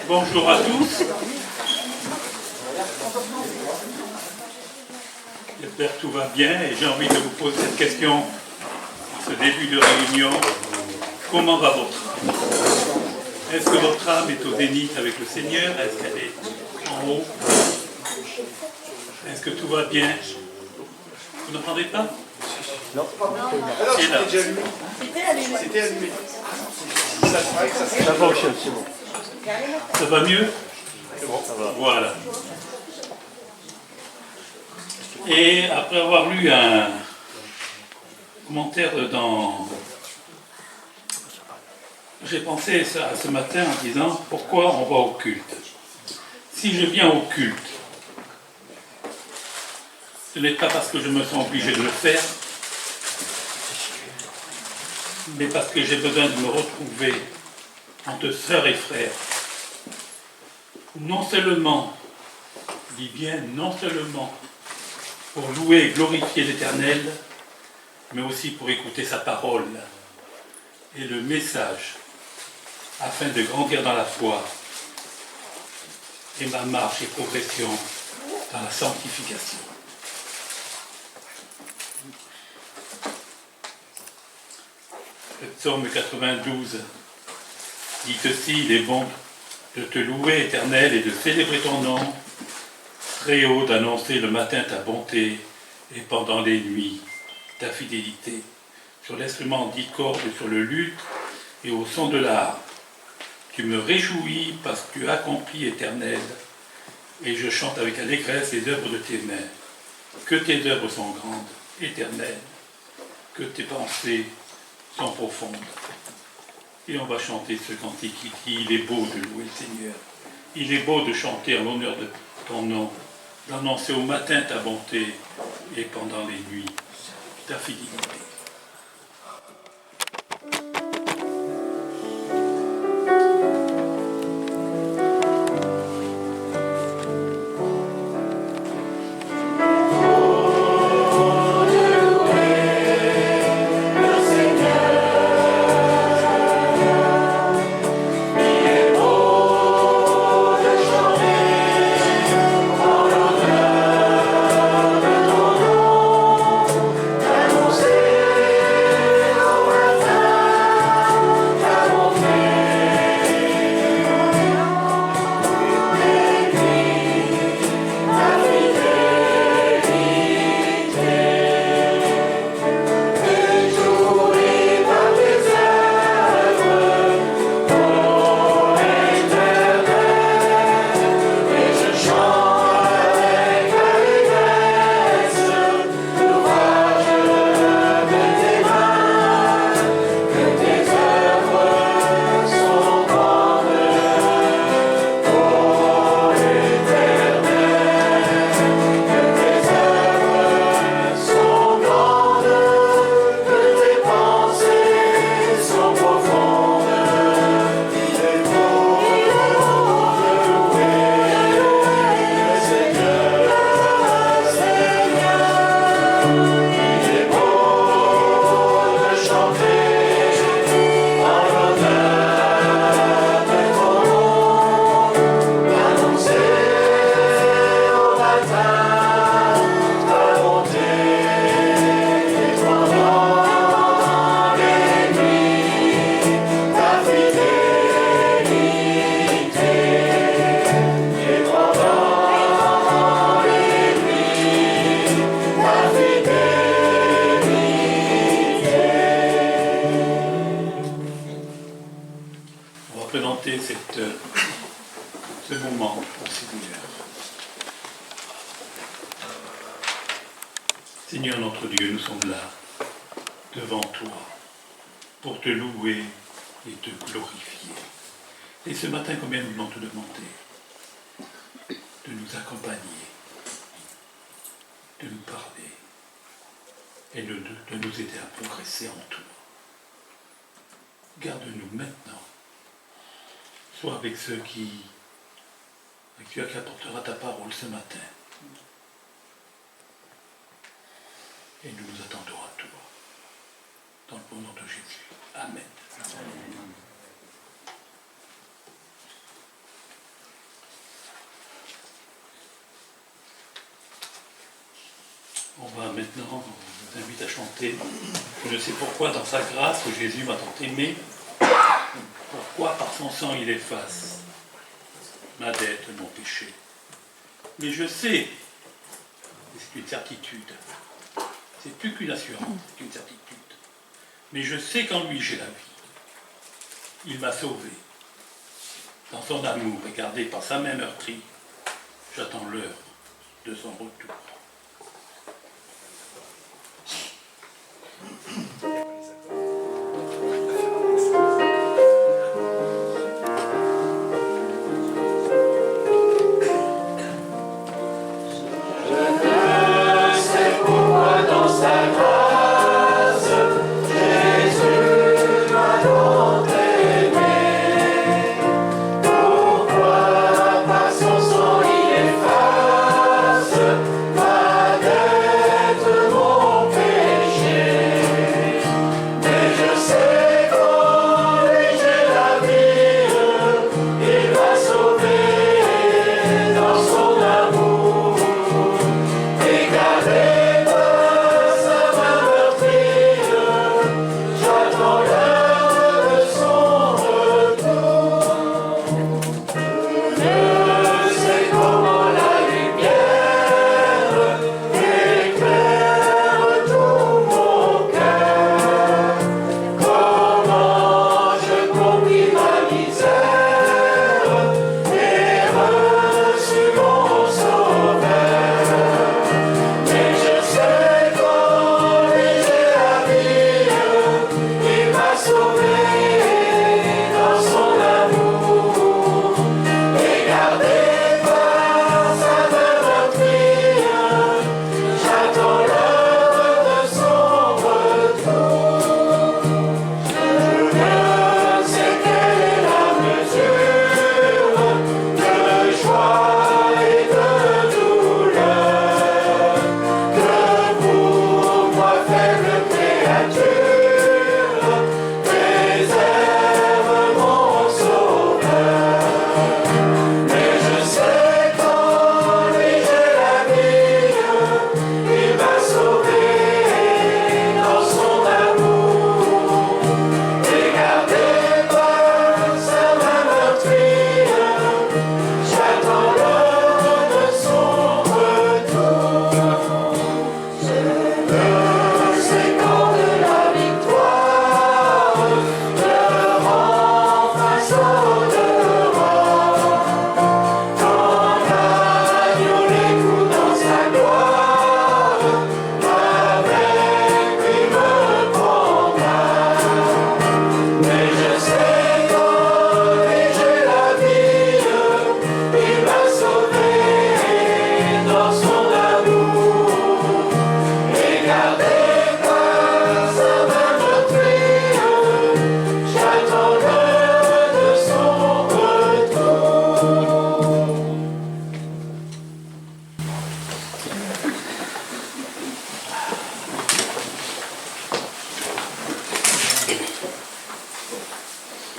Bonjour à tous. J'espère que tout va bien et j'ai envie de vous poser cette question en ce début de réunion. Comment va votre âme? Est-ce que votre âme est au zénith avec le Seigneur? Est-ce qu'elle est en haut? Est-ce que tout va bien? Vous n'entendez pas? Non. C'est là. C'était allumé. Ça fonctionne, c'est bon. Ça va mieux? C'est bon, ça va. Voilà. Et après avoir lu un commentaire j'ai pensé ça ce matin en disant pourquoi on va au culte. Si je viens au culte, ce n'est pas parce que je me sens obligé de le faire, mais parce que j'ai besoin de me retrouver entre sœurs et frères. Non seulement, je dis bien non seulement, pour louer et glorifier l'Éternel, mais aussi pour écouter sa parole et le message, afin de grandir dans la foi et ma marche et progression dans la sanctification. Le psaume 92 dit ceci: il est bon de te louer, Éternel, et de célébrer ton nom, très haut d'annoncer le matin ta bonté et pendant les nuits ta fidélité. Sur l'instrument dit corde, sur le luth et au son de l'harpe. Tu me réjouis parce que tu accomplis, Éternel, et je chante avec allégresse les œuvres de tes mains. Que tes œuvres sont grandes, Éternel, que tes pensées sont profondes. Et on va chanter ce cantique qui dit: il est beau de louer le Seigneur. Il est beau de chanter en l'honneur de ton nom, d'annoncer au matin ta bonté et pendant les nuits ta fidélité. Ce moment au Seigneur. Seigneur notre Dieu, nous sommes là, devant toi, pour te louer et te glorifier. Et ce matin, combien nous voulons te demander de nous accompagner, de nous parler et de nous aider à progresser en toi. Garde-nous maintenant. Sois avec ceux qui apportera ta parole ce matin. Et nous nous attendons à toi. Dans le nom de Jésus. Amen. Amen. On va maintenant, on vous invite à chanter. Je ne sais pourquoi, dans sa grâce, Jésus m'a tant aimé. Pourquoi, par son sang, il efface ma dette, mon péché. Mais je sais, c'est une certitude, c'est plus qu'une assurance, c'est une certitude. Mais je sais qu'en lui j'ai la vie. Il m'a sauvé. Dans son amour et gardé par sa main meurtrie, j'attends l'heure de son retour.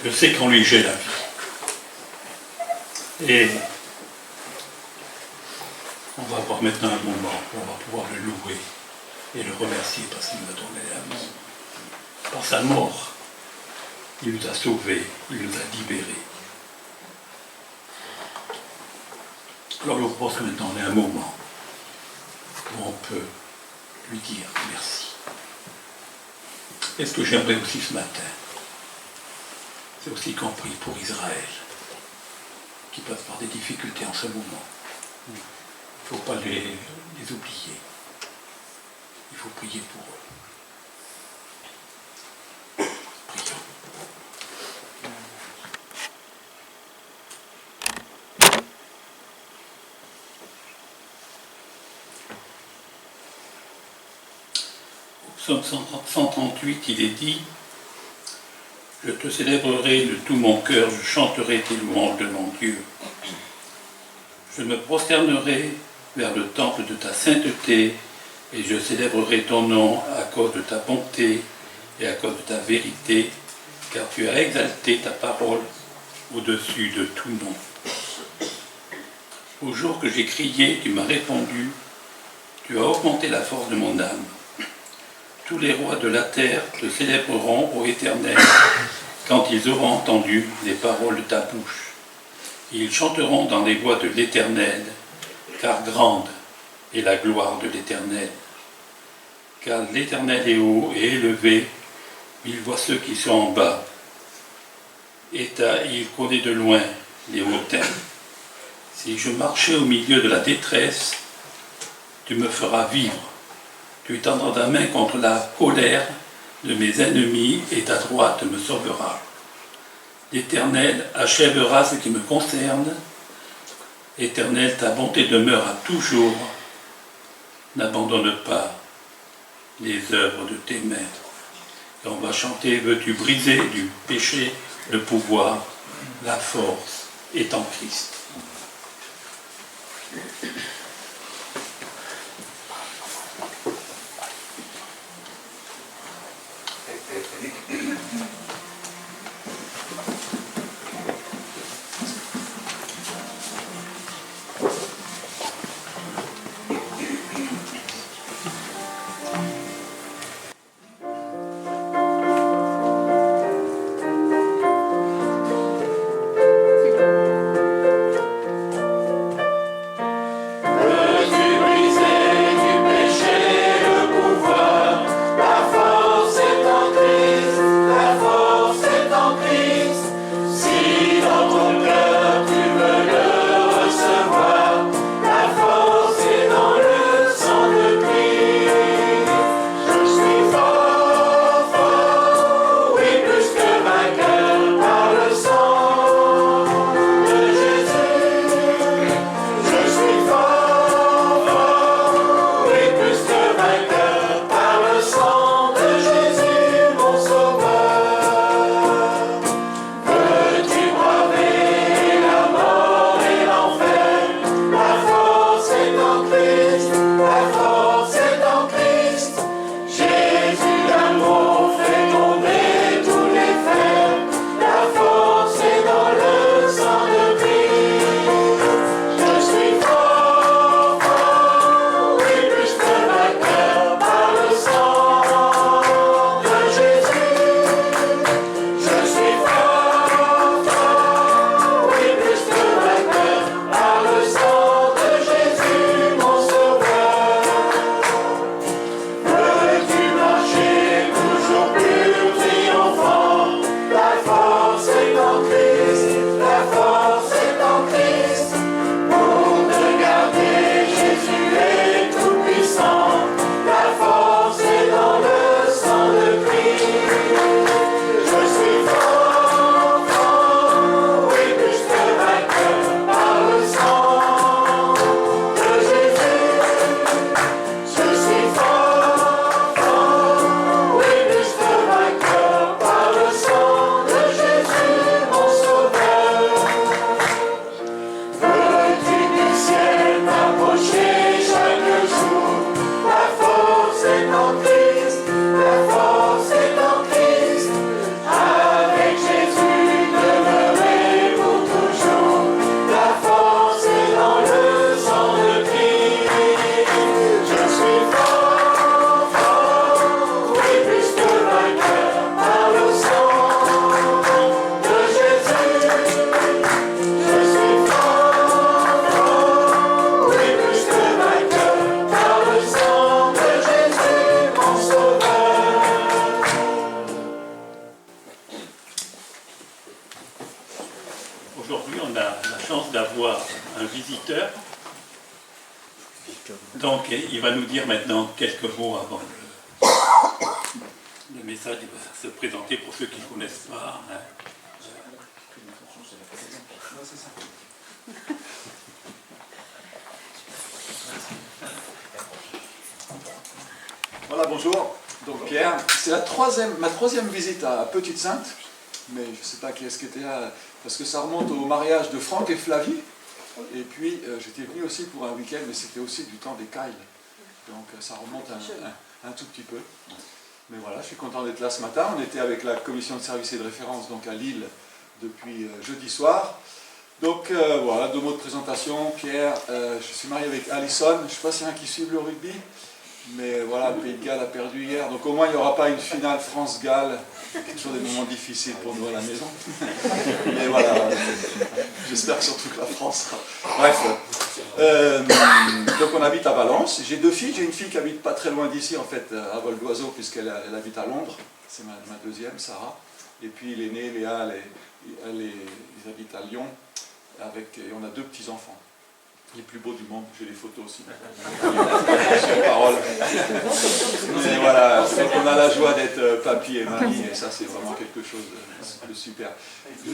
Je sais qu'en lui j'ai la vie. Et on va avoir maintenant un moment où on va pouvoir le louer et le remercier parce qu'il nous a donné la vie. Par sa mort, il nous a sauvés, il nous a libérés. Alors je pense que maintenant on est à un moment où on peut lui dire merci. Et ce que j'aimerais aussi ce matin, c'est aussi qu'on prie pour Israël, qui passe par des difficultés en ce moment. Il ne faut pas les oublier. Il faut prier pour eux. Prions. Au psaume 138, il est dit: je te célébrerai de tout mon cœur, je chanterai tes louanges de mon Dieu. Je me prosternerai vers le temple de ta sainteté et je célébrerai ton nom à cause de ta bonté et à cause de ta vérité, car tu as exalté ta parole au-dessus de tout nom. Au jour que j'ai crié, tu m'as répondu, Tu as augmenté la force de mon âme. Tous les rois de la terre te célébreront, ô Éternel, quand ils auront entendu les paroles de ta bouche. Ils chanteront dans les voies de l'Éternel, car grande est la gloire de l'Éternel. Car l'Éternel est haut et élevé, il voit ceux qui sont en bas. Et il connaît de loin les hautains. Si je marchais au milieu de la détresse, tu me feras vivre. Tu étendras ta main contre la colère de mes ennemis et ta droite me sauvera. L'Éternel achèvera ce qui me concerne. Éternel, ta bonté demeure à toujours. N'abandonne pas les œuvres de tes mains. Et on va chanter, veux-tu briser du péché le pouvoir, la force est en Christ. Aujourd'hui, on a la chance d'avoir un visiteur. Donc, il va nous dire maintenant quelques mots avant le message. Il va se présenter pour ceux qui ne connaissent pas. Hein. Voilà, bonjour. Donc Pierre, c'est ma troisième visite à Petite Sainte, mais je ne sais pas qui est-ce qui était là, parce que ça remonte au mariage de Franck et Flavie. Et puis j'étais venu aussi pour un week-end, mais c'était aussi du temps des cailles. Donc ça remonte un tout petit peu. Mais voilà, je suis content d'être là ce matin. On était avec la commission de service et de référence donc à Lille depuis jeudi soir. Donc voilà, 2 mots de présentation. Pierre, je suis marié avec Alison. Je ne sais pas s'il y en a qui suivent le rugby, mais voilà, le Pays de Galles a perdu hier. Donc au moins, il n'y aura pas une finale France-Galles. C'est toujours des moments difficiles pour nous à la maison. Mais voilà, j'espère surtout que la France sera. Bref. Donc on habite à Valence. J'ai 2 filles. J'ai une fille qui habite pas très loin d'ici, en fait, à vol d'oiseau, puisqu'elle habite à Londres. C'est ma deuxième, Sarah. Et puis l'aînée, Léa, ils habitent à Lyon. Et on a 2 petits-enfants. Les plus beaux du monde, j'ai les photos aussi. Sur parole. Mais voilà, donc on a la joie d'être papy et mamie, et ça c'est vraiment quelque chose de super. Je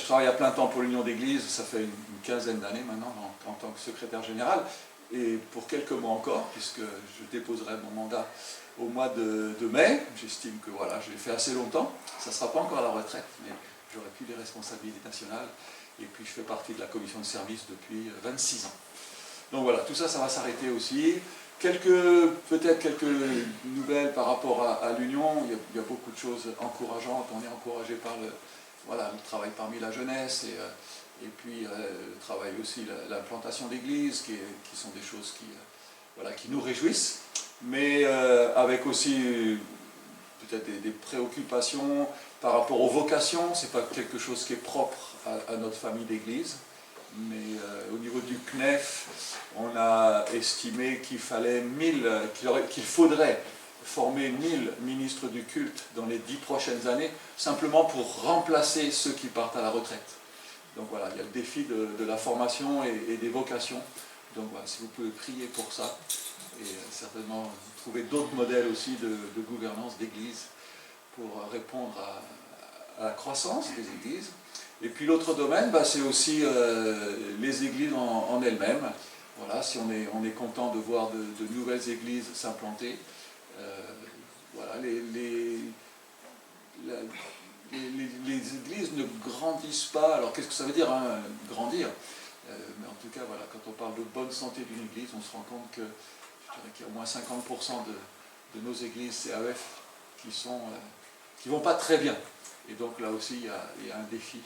travaille à plein temps pour l'Union d'Église, ça fait une quinzaine d'années maintenant en tant que secrétaire général, et pour quelques mois encore, puisque je déposerai mon mandat au mois de mai. J'estime que voilà, je l'ai fait assez longtemps, ça ne sera pas encore à la retraite, mais j'aurai plus les responsabilités nationales. Et puis je fais partie de la commission de service depuis 26 ans. Donc voilà, tout ça, ça va s'arrêter aussi. Peut-être quelques nouvelles par rapport à l'Union. Il y a beaucoup de choses encourageantes. On est encouragé par le travail parmi la jeunesse et puis le travail aussi, l'implantation d'églises, qui sont des choses qui nous réjouissent, mais avec aussi peut-être des préoccupations par rapport aux vocations. Ce n'est pas quelque chose qui est propre à notre famille d'église, mais au niveau du CNEF, on a estimé qu'il faudrait former 1000 ministres du culte dans les 10 prochaines années, simplement pour remplacer ceux qui partent à la retraite. Donc voilà, il y a le défi de la formation et des vocations. Donc voilà, si vous pouvez prier pour ça, et certainement trouver d'autres modèles aussi de gouvernance d'église pour répondre à la croissance des églises. Et puis l'autre domaine, c'est aussi les églises en elles-mêmes. Voilà, si on est content de voir de nouvelles églises s'implanter, voilà, les églises ne grandissent pas. Alors qu'est-ce que ça veut dire, hein, grandir? Mais en tout cas, voilà, quand on parle de bonne santé d'une église, on se rend compte que je dirais qu'il y a au moins 50% de nos églises CAF qui vont pas très bien. Et donc là aussi, il y a un défi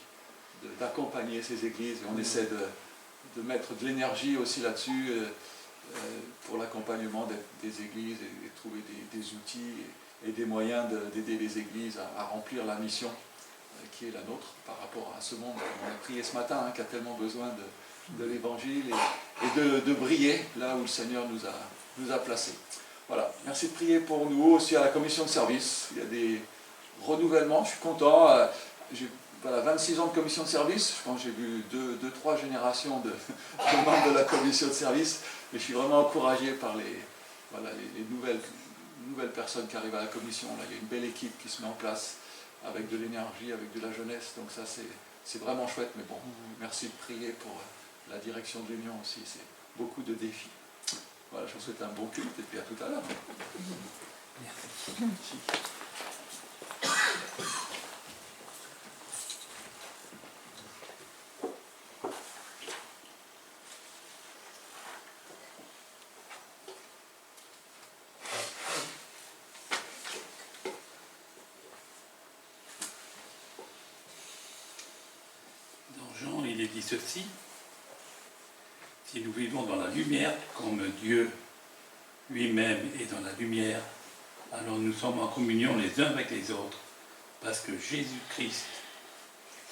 d'accompagner ces églises. Et on essaie de mettre de l'énergie aussi là-dessus pour l'accompagnement des églises et trouver des outils et des moyens d'aider les églises à remplir la mission qui est la nôtre par rapport à ce monde. On a prié ce matin, qui a tellement besoin de l'évangile et de briller là où le Seigneur nous a placés. Voilà, merci de prier pour nous aussi à la commission de service. Il y a des renouvellements, je suis content. J'ai 26 ans de commission de service, je pense que j'ai vu 2-3 générations de membres de la commission de service, mais je suis vraiment encouragé par les nouvelles personnes qui arrivent à la commission. Là, il y a une belle équipe qui se met en place avec de l'énergie, avec de la jeunesse, donc ça c'est vraiment chouette. Mais bon, merci de prier pour la direction de l'Union aussi, c'est beaucoup de défis. Voilà, je vous souhaite un bon culte et puis à tout à l'heure. Merci. Il est dit ceci: si nous vivons dans la lumière comme Dieu lui-même est dans la lumière, alors nous sommes en communion les uns avec les autres, parce que Jésus-Christ,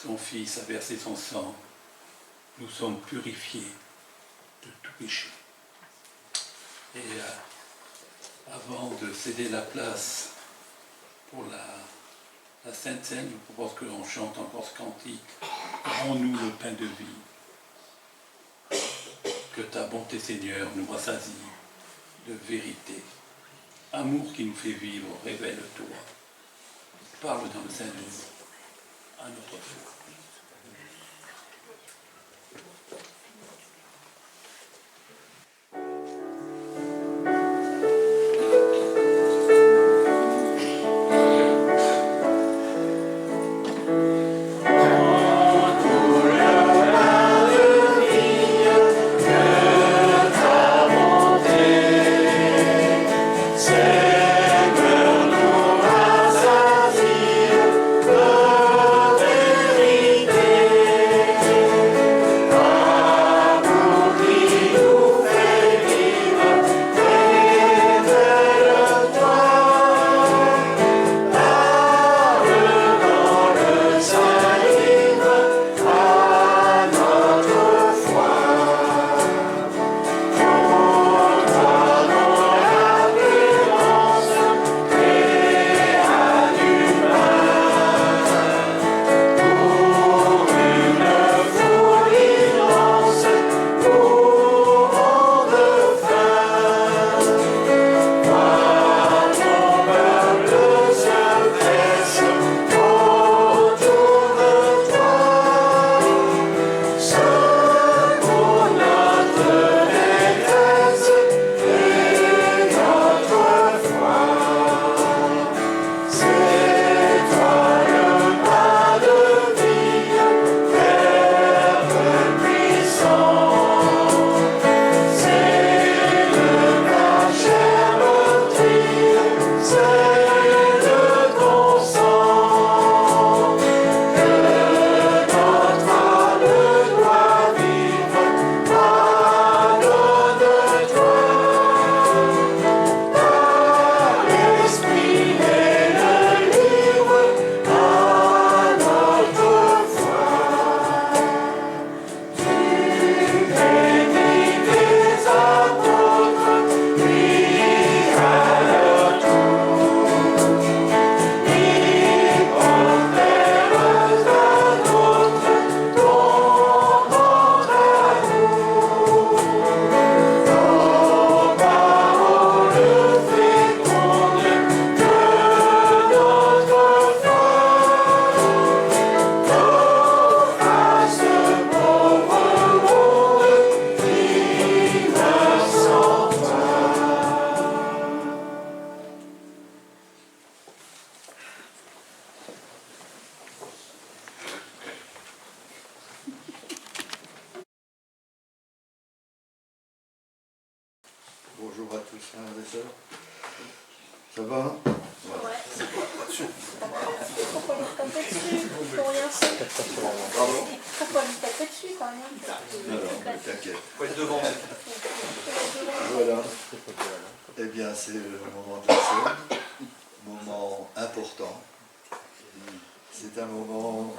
son Fils, a versé son sang. Nous sommes purifiés de tout péché. Et avant de céder la place pour la Sainte Seine, je propose que l'on chante encore ce cantique. Rends-nous le pain de vie. Que ta bonté, Seigneur, nous rassasie de vérité. Amour qui nous fait vivre, révèle-toi. Parle dans le Saint-Nom à notre foi. Seigneur, nous rassasie de vérité. frères et sœurs. Ça va? Ouais. Faut pas lui taper dessus, pour rien faire. Pardon? Faut pas lui taper dessus quand même. Non, non, t'inquiète. Faut être devant. Voilà. Eh bien, c'est le moment de la scène, moment important. C'est un moment,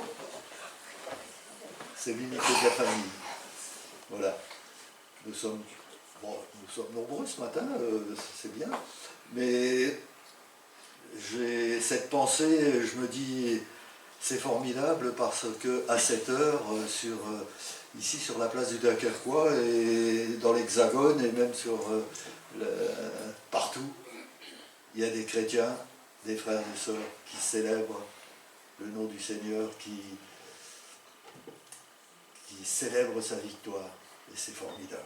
c'est l'unité de la famille. Voilà. Nous sommes nombreux ce matin, c'est bien. Mais j'ai cette pensée, je me dis, c'est formidable parce que à cette heure, ici sur la place du Dunkerquois et dans l'Hexagone et même partout, il y a des chrétiens, des frères et sœurs qui célèbrent le nom du Seigneur, qui célèbrent sa victoire. Et c'est formidable.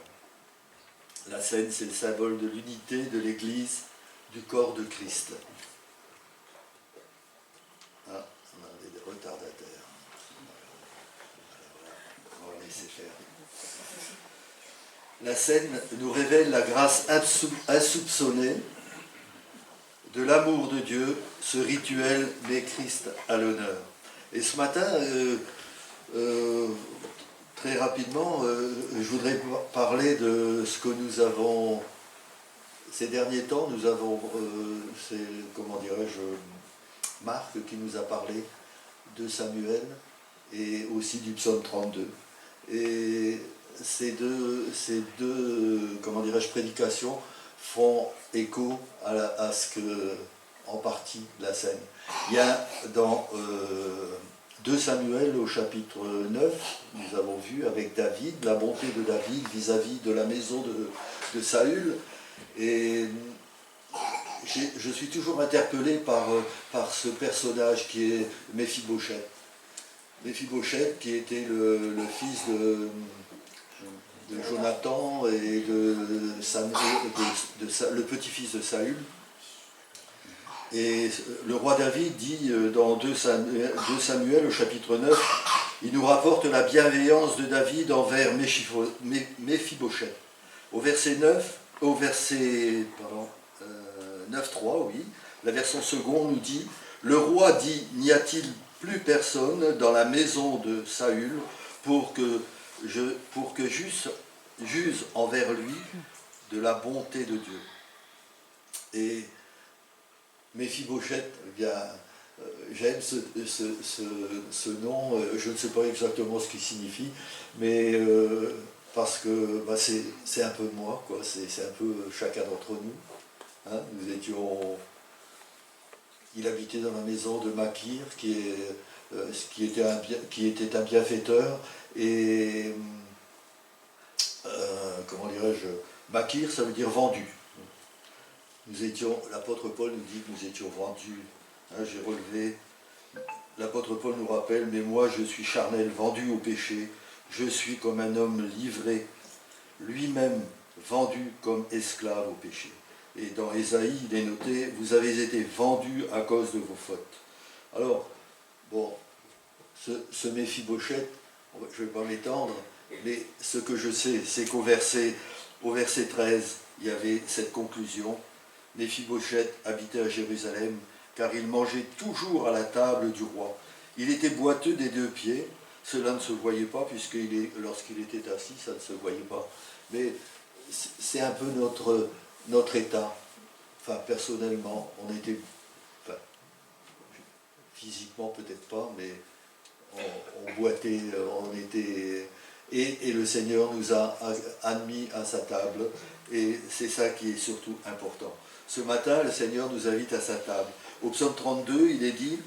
La scène, c'est le symbole de l'unité de l'Église, du corps de Christ. Ah, on a des retardataires. On va laisser faire. La scène nous révèle la grâce insoupçonnée de l'amour de Dieu. Ce rituel met Christ à l'honneur. Et ce matin, très rapidement, je voudrais parler de ce que nous avons, ces derniers temps, nous avons, c'est, comment dirais-je, Marc qui nous a parlé de Samuel et aussi du psaume 32. Et ces deux comment dirais-je, prédications font écho à ce que, en partie, la scène. Il y a dans 2 Samuel au chapitre 9, nous avons vu avec David, la bonté de David vis-à-vis de la maison de Saül. Et je suis toujours interpellé par ce personnage qui est Méphibosheth. Méphibosheth qui était le fils de Jonathan et le petit-fils de Saül. Et le roi David dit dans 2 Samuel au chapitre 9, il nous rapporte la bienveillance de David envers Méphibosheth. Au verset 9.3, oui, la version seconde nous dit, le roi dit, n'y a-t-il plus personne dans la maison de Saül pour que j'use envers lui de la bonté de Dieu. Et Méphibosheth, eh bien, j'aime ce nom, je ne sais pas exactement ce qu'il signifie, mais parce que bah, c'est un peu moi, quoi, c'est un peu chacun d'entre nous. Hein, il habitait dans la maison de Makir, qui était un bienfaiteur, et comment dirais-je, Makir, ça veut dire vendu. L'apôtre Paul nous dit que nous étions vendus. Hein, j'ai relevé, l'apôtre Paul nous rappelle, mais moi je suis charnel, vendu au péché, je suis comme un homme livré, lui-même vendu comme esclave au péché. Et dans Ésaïe, il est noté, vous avez été vendus à cause de vos fautes. Alors, bon, ce Méphibosheth, je ne vais pas m'étendre, mais ce que je sais, c'est qu'au verset 13, il y avait cette conclusion. Méphibosheth habitait à Jérusalem, car il mangeait toujours à la table du roi. Il était boiteux des 2 pieds, cela ne se voyait pas, puisque lorsqu'il était assis, ça ne se voyait pas. Mais c'est un peu notre état. Enfin, personnellement, on était, enfin, physiquement peut-être pas, mais on boitait, on était... Et le Seigneur nous a admis à sa table, et c'est ça qui est surtout important. Ce matin, le Seigneur nous invite à sa table. Au psaume 32, il est dit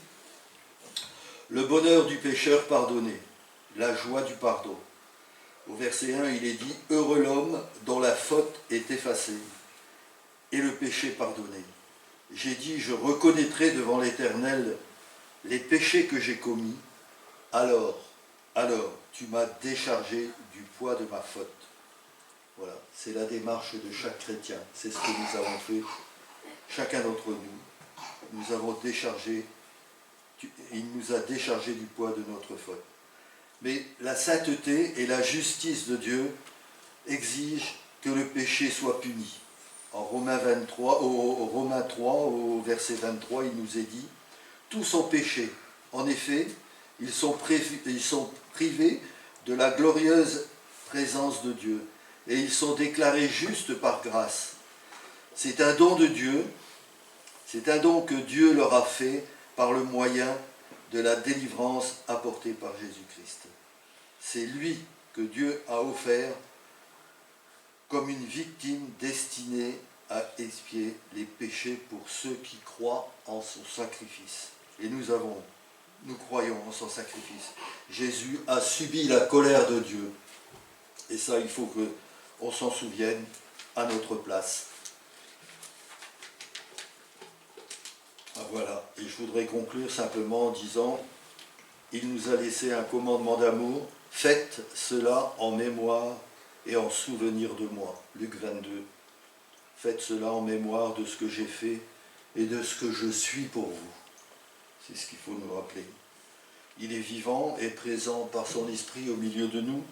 « Le bonheur du pécheur pardonné, la joie du pardon ». Au verset 1, il est dit « Heureux l'homme dont la faute est effacée et le péché pardonné. J'ai dit « Je reconnaîtrai devant l'Éternel les péchés que j'ai commis. Alors, tu m'as déchargé du poids de ma faute. » Voilà, c'est la démarche de chaque chrétien. C'est ce que nous avons fait, chacun d'entre nous. Nous avons déchargé, il nous a déchargé du poids de notre faute. Mais la sainteté et la justice de Dieu exigent que le péché soit puni. En Romains 23, au Romains 3, au verset 23, il nous est dit « Tous ont péché. En effet, ils sont privés de la glorieuse présence de Dieu, et ils sont déclarés justes par grâce. C'est un don de Dieu, c'est un don que Dieu leur a fait par le moyen de la délivrance apportée par Jésus-Christ. C'est lui que Dieu a offert comme une victime destinée à expier les péchés pour ceux qui croient en son sacrifice. Et nous croyons en son sacrifice. Jésus a subi la colère de Dieu. Et ça, il faut qu'on s'en souvienne à notre place. Ah, voilà. Et je voudrais conclure simplement en disant, il nous a laissé un commandement d'amour. Faites cela en mémoire et en souvenir de moi. Luc 22. Faites cela en mémoire de ce que j'ai fait et de ce que je suis pour vous. C'est ce qu'il faut nous rappeler. Il est vivant et présent par son esprit au milieu de nous.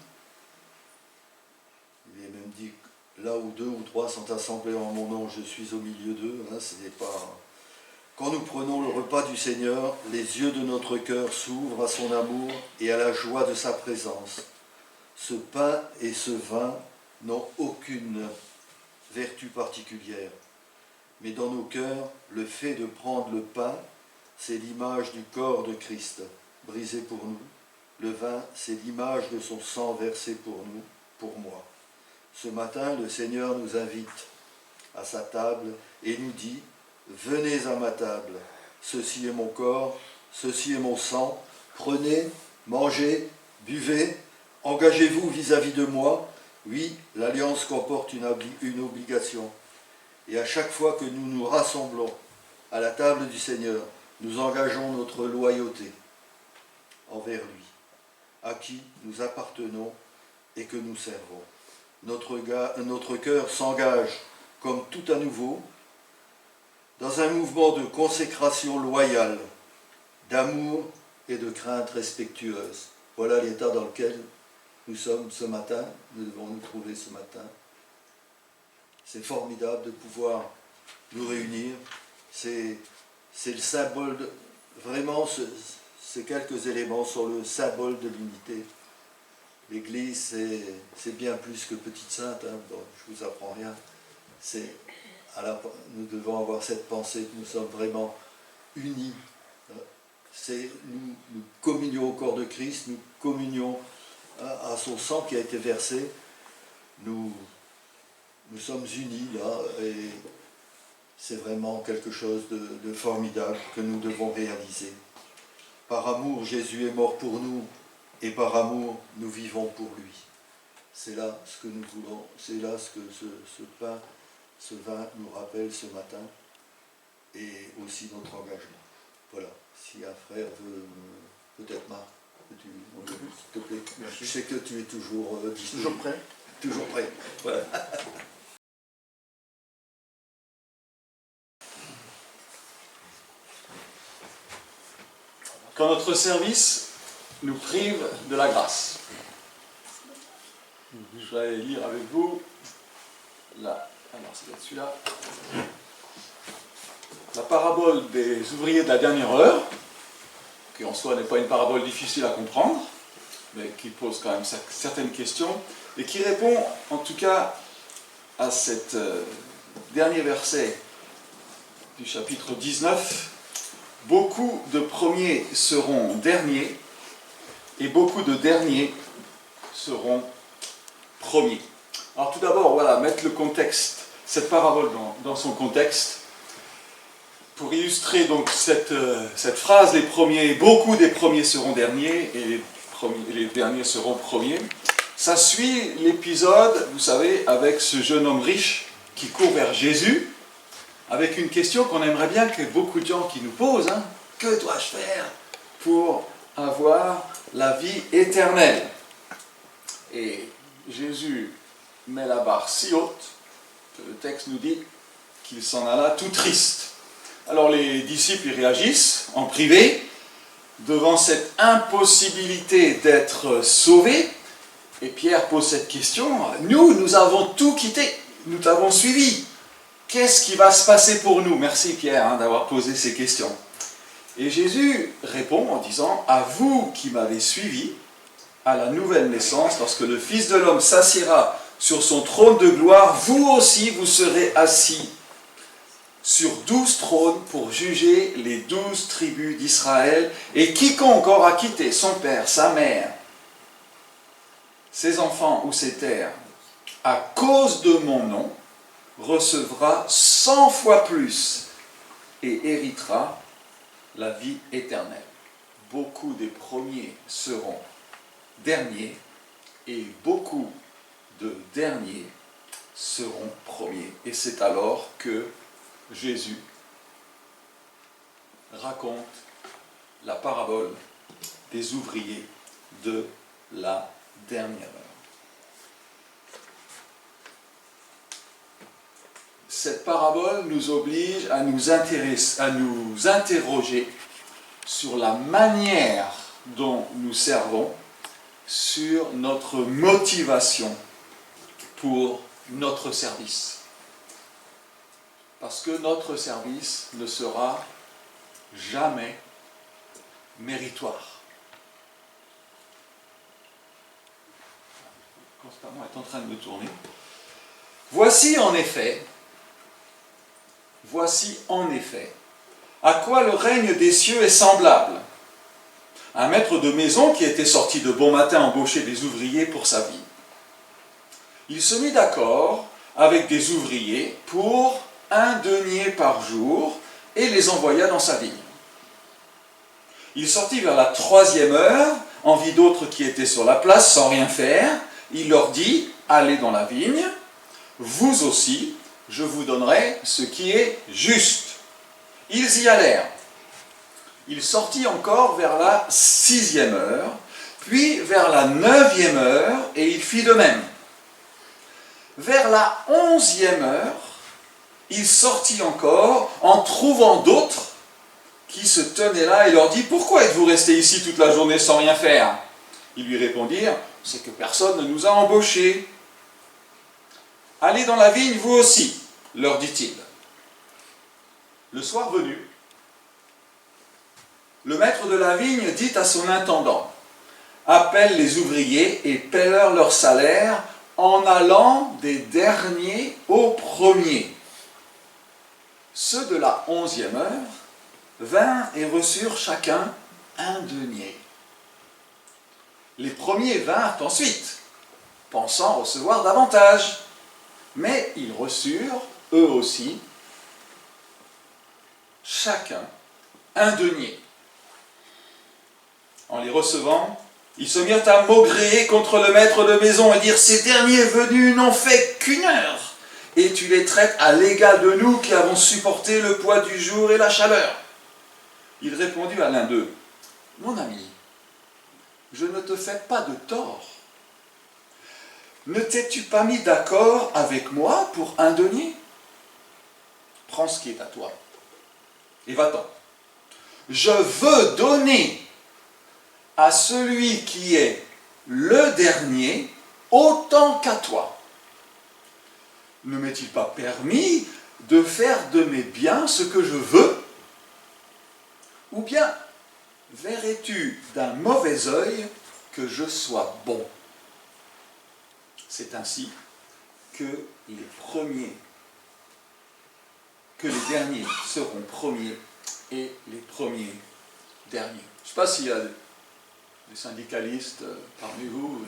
Il est même dit, là où 2 ou 3 sont assemblés en mon nom, je suis au milieu d'eux. Hein, c'est pas... Quand nous prenons le repas du Seigneur, les yeux de notre cœur s'ouvrent à son amour et à la joie de sa présence. Ce pain et ce vin n'ont aucune vertu particulière. Mais dans nos cœurs, le fait de prendre le pain, c'est l'image du corps de Christ, brisé pour nous. Le vin, c'est l'image de son sang versé pour nous, pour moi. Ce matin, le Seigneur nous invite à sa table et nous dit « Venez à ma table, ceci est mon corps, ceci est mon sang, prenez, mangez, buvez, engagez-vous vis-à-vis de moi. Oui, l'alliance comporte une obligation. Et à chaque fois que nous nous rassemblons à la table du Seigneur, nous engageons notre loyauté envers lui, à qui nous appartenons et que nous servons. Notre cœur s'engage comme tout à nouveau dans un mouvement de consécration loyale, d'amour et de crainte respectueuse. Voilà l'état dans lequel nous sommes ce matin, nous devons nous trouver ce matin. C'est formidable de pouvoir nous réunir. C'est le symbole, vraiment, ces quelques éléments sont le symbole de l'unité. L'Église, c'est bien plus que petite sainte, hein. Bon, je ne vous apprends rien. Nous devons avoir cette pensée que nous sommes vraiment unis. Nous communions au corps de Christ, nous communions à son sang qui a été versé. Nous sommes unis là, et c'est vraiment quelque chose de formidable que nous devons réaliser. Par amour, Jésus est mort pour nous, et par amour, nous vivons pour lui. C'est là ce que nous voulons, c'est là ce que ce pain, ce vin nous rappelle ce matin, et aussi notre engagement. Voilà, si un frère veut, peut-être Marc, s'il te plaît. Merci. Je sais que tu es toujours disponible. Toujours prêt. Toujours prêt, voilà. Quand notre service nous prive de la grâce. Je vais lire avec vous, là, alors c'est celui-là, la parabole des ouvriers de la dernière heure, qui en soi n'est pas une parabole difficile à comprendre, mais qui pose quand même certaines questions, et qui répond en tout cas à cet dernier verset du chapitre 19. Beaucoup de premiers seront derniers, et beaucoup de derniers seront premiers. Alors tout d'abord, voilà, mettre le contexte, cette parabole dans son contexte, pour illustrer donc cette phrase, beaucoup des premiers seront derniers, et les derniers seront premiers. Ça suit l'épisode, vous savez, avec ce jeune homme riche qui court vers Jésus, avec une question qu'on aimerait bien que beaucoup de gens qui nous posent, hein, que dois-je faire pour avoir la vie éternelle? Et Jésus met la barre si haute que le texte nous dit qu'il s'en alla tout triste. Alors les disciples y réagissent en privé devant cette impossibilité d'être sauvés. Et Pierre pose cette question, nous avons tout quitté, nous t'avons suivi. qu'est-ce qui va se passer pour nous? Merci Pierre d'avoir posé ces questions. Et Jésus répond en disant, à vous qui m'avez suivi, à la nouvelle naissance, lorsque le Fils de l'homme s'assiera sur son trône de gloire, vous aussi vous serez assis sur 12 trônes pour juger les 12 tribus d'Israël, et quiconque aura quitté son père, sa mère, ses enfants ou ses terres, à cause de mon nom, recevra 100 fois plus et héritera la vie éternelle. Beaucoup des premiers seront derniers, et beaucoup de derniers seront premiers. Et c'est alors que Jésus raconte la parabole des ouvriers de la dernière heure. Cette parabole nous oblige à nous interroger sur la manière dont nous servons, sur notre motivation pour notre service. Parce que notre service ne sera jamais méritoire. Constamment est en train de me tourner. Voici en effet, à quoi le règne des cieux est semblable. Un maître de maison qui était sorti de bon matin embaucher des ouvriers pour sa vie. Il se mit d'accord avec des ouvriers pour 1 denier par jour et les envoya dans sa vigne. Il sortit vers la 3e heure, en vit d'autres qui étaient sur la place sans rien faire. Il leur dit, allez dans la vigne, vous aussi, je vous donnerai ce qui est juste. Ils y allèrent. Il sortit encore vers la 6e heure, puis vers la 9e heure, et il fit de même. Vers la 11e heure, il sortit encore en trouvant d'autres qui se tenaient là et leur dit « Pourquoi êtes-vous restés ici toute la journée sans rien faire ?» Ils lui répondirent « C'est que personne ne nous a embauchés. »« Allez dans la vigne, vous aussi, leur dit-il. » Le soir venu, le maître de la vigne dit à son intendant « Appelle les ouvriers et paie-leur leur salaire en allant des derniers aux premiers. » Ceux de la 11e heure vinrent et reçurent chacun 1 denier. Les premiers vinrent ensuite, pensant recevoir davantage, mais ils reçurent, eux aussi, chacun 1 denier. En les recevant, ils se mirent à maugréer contre le maître de maison et dire « Ces derniers venus n'ont fait qu'1 heure, et tu les traites à l'égal de nous qui avons supporté le poids du jour et la chaleur. » Il répondit à l'un d'eux « Mon ami, je ne te fais pas de tort. Ne t'es-tu pas mis d'accord avec moi pour 1 denier? Prends ce qui est à toi et va-t'en. Je veux donner à celui qui est le dernier autant qu'à toi. Ne m'est-il pas permis de faire de mes biens ce que je veux? Ou bien verrais-tu d'un mauvais œil que je sois bon? C'est ainsi que les derniers seront premiers et les premiers derniers. Je ne sais pas s'il y a des syndicalistes parmi vous.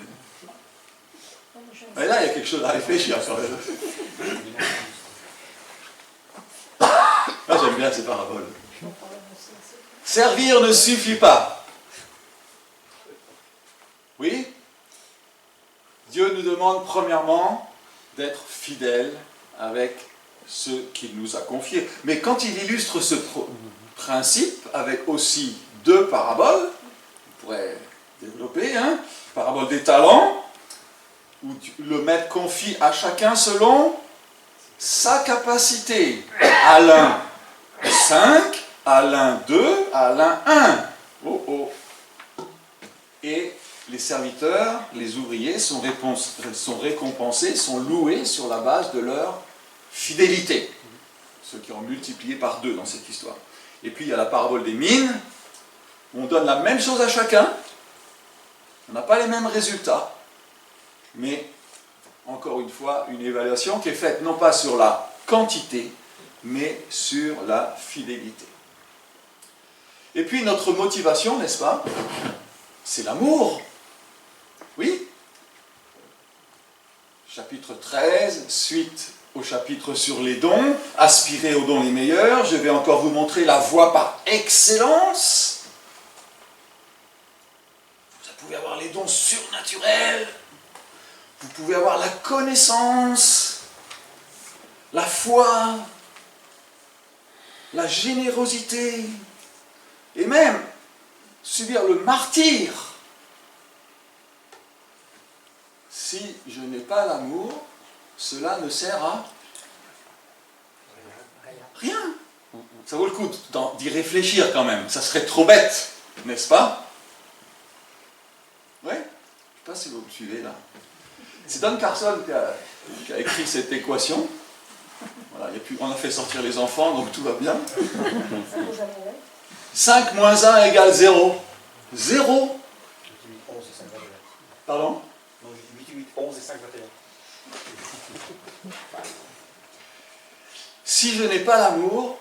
Mais là, il y a quelque chose à réfléchir quand même. Là, j'aime bien ces paraboles. Servir ne suffit pas. Oui? Dieu nous demande premièrement d'être fidèles avec ce qu'il nous a confié. Mais quand il illustre ce principe avec aussi 2 paraboles, on pourrait développer, parabole des talents, où le maître confie à chacun selon sa capacité. À l'un 5, à l'un 2, à l'un 1. Et les serviteurs, les ouvriers sont récompensés, sont loués sur la base de leur fidélité. ceux qui ont multiplié par 2 dans cette histoire. Et puis il y a la parabole des mines, on donne la même chose à chacun, on n'a pas les mêmes résultats, mais encore une fois, une évaluation qui est faite non pas sur la quantité, mais sur la fidélité. Et puis notre motivation, n'est-ce pas? C'est l'amour. Oui. Chapitre 13, suite au chapitre sur les dons, aspirez aux dons les meilleurs, je vais encore vous montrer la voie par excellence. Vous pouvez avoir les dons surnaturels, vous pouvez avoir la connaissance, la foi, la générosité, et même subir le martyre. Si je n'ai pas l'amour, cela ne sert à rien. Ça vaut le coup d'y réfléchir quand même. Ça serait trop bête, n'est-ce pas? Oui? Je ne sais pas si vous me suivez là. C'est Don Carson qui a écrit cette équation. Voilà, on a fait sortir les enfants, donc tout va bien. 5 moins 1 égale 0. 0. Pardon? Non, je dis 8, 11 et 5, 21. Si je n'ai pas l'amour,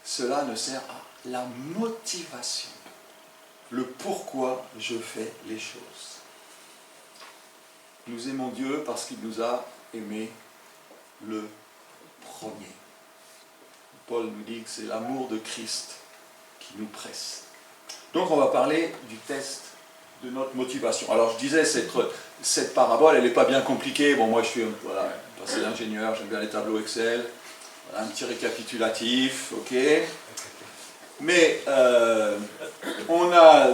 cela ne sert à la motivation. Le pourquoi je fais les choses. Nous aimons Dieu parce qu'il nous a aimés le premier. Paul nous dit que c'est l'amour de Christ qui nous presse. Donc on va parler du test de notre motivation. Alors je disais, cette parabole, elle n'est pas bien compliquée. Bon, moi je suis passé d'ingénieur, j'aime bien les tableaux Excel. Voilà, un petit récapitulatif, ok. Mais on a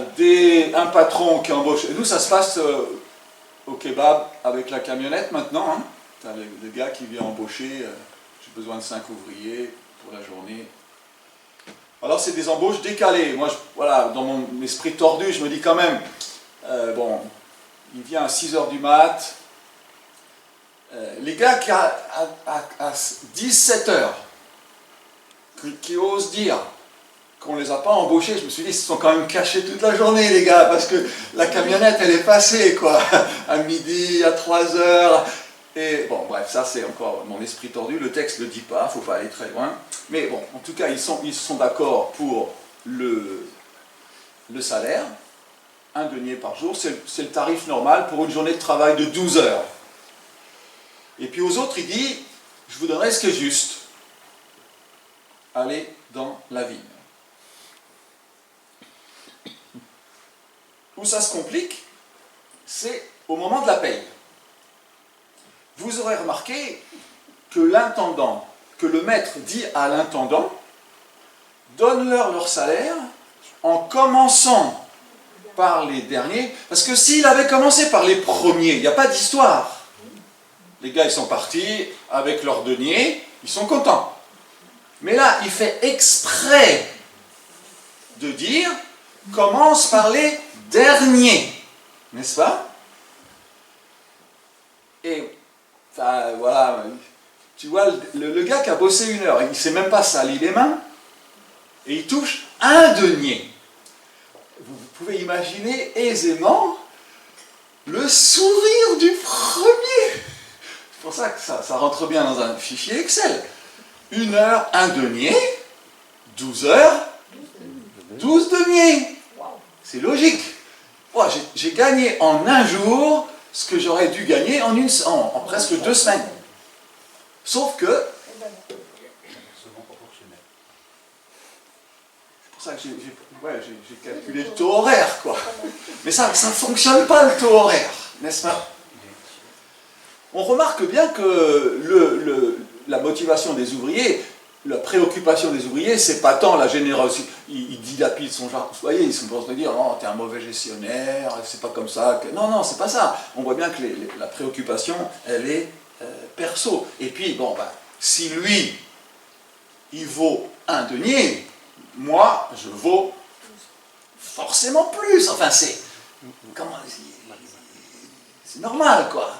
un patron qui embauche. Et nous, ça se passe au kebab avec la camionnette maintenant. Hein. T'as le gars qui vient embaucher, j'ai besoin de 5 ouvriers pour la journée. Alors c'est des embauches décalées. Moi, voilà, dans mon esprit tordu, je me dis quand même, bon, il vient à 6h du mat. Les gars qui à 17h, qui osent dire qu'on ne les a pas embauchés, je me suis dit, ils se sont quand même cachés toute la journée, les gars, parce que la camionnette, elle est passée, quoi, à midi, à 3h. Et bon, bref, ça c'est encore mon esprit tordu, le texte ne le dit pas, il ne faut pas aller très loin. Mais bon, en tout cas, ils sont d'accord pour le salaire, 1 denier par jour, c'est le tarif normal pour une journée de travail de 12 heures. Et puis aux autres, il dit, je vous donnerai ce qui est juste. Allez dans la vigne. Où ça se complique, c'est au moment de la paye. Vous aurez remarqué que l'intendant, que le maître dit à l'intendant, donne-leur leur salaire en commençant par les derniers, parce que s'il avait commencé par les premiers, il n'y a pas d'histoire. Les gars, ils sont partis avec leur denier, ils sont contents. Mais là, il fait exprès de dire, commence par les derniers, n'est-ce pas? Et, enfin, voilà, tu vois, le gars qui a bossé 1 heure, il ne s'est même pas sali les mains, et il touche 1 denier. Vous pouvez imaginer aisément le sourire du premier. C'est pour ça que ça rentre bien dans un fichier Excel. 1 heure, 1 denier, 12 heures, 12 deniers. C'est logique. Moi, j'ai gagné en 1 jour ce que j'aurais dû gagner en presque 2 semaines. Sauf que... C'est pour ça que j'ai calculé le taux horaire, quoi. Mais ça ne fonctionne pas, le taux horaire, n'est-ce pas? On remarque bien que la motivation des ouvriers, la préoccupation des ouvriers, c'est pas tant la générosité. Ils dilapident son genre. Vous voyez, ils sont pour se dire, non, t'es un mauvais gestionnaire, c'est pas comme ça. Non, c'est pas ça. On voit bien que la préoccupation, elle est perso. Et puis, bon, bah, si lui, il vaut 1 denier, moi, je vaux forcément plus. Enfin, c'est normal, quoi.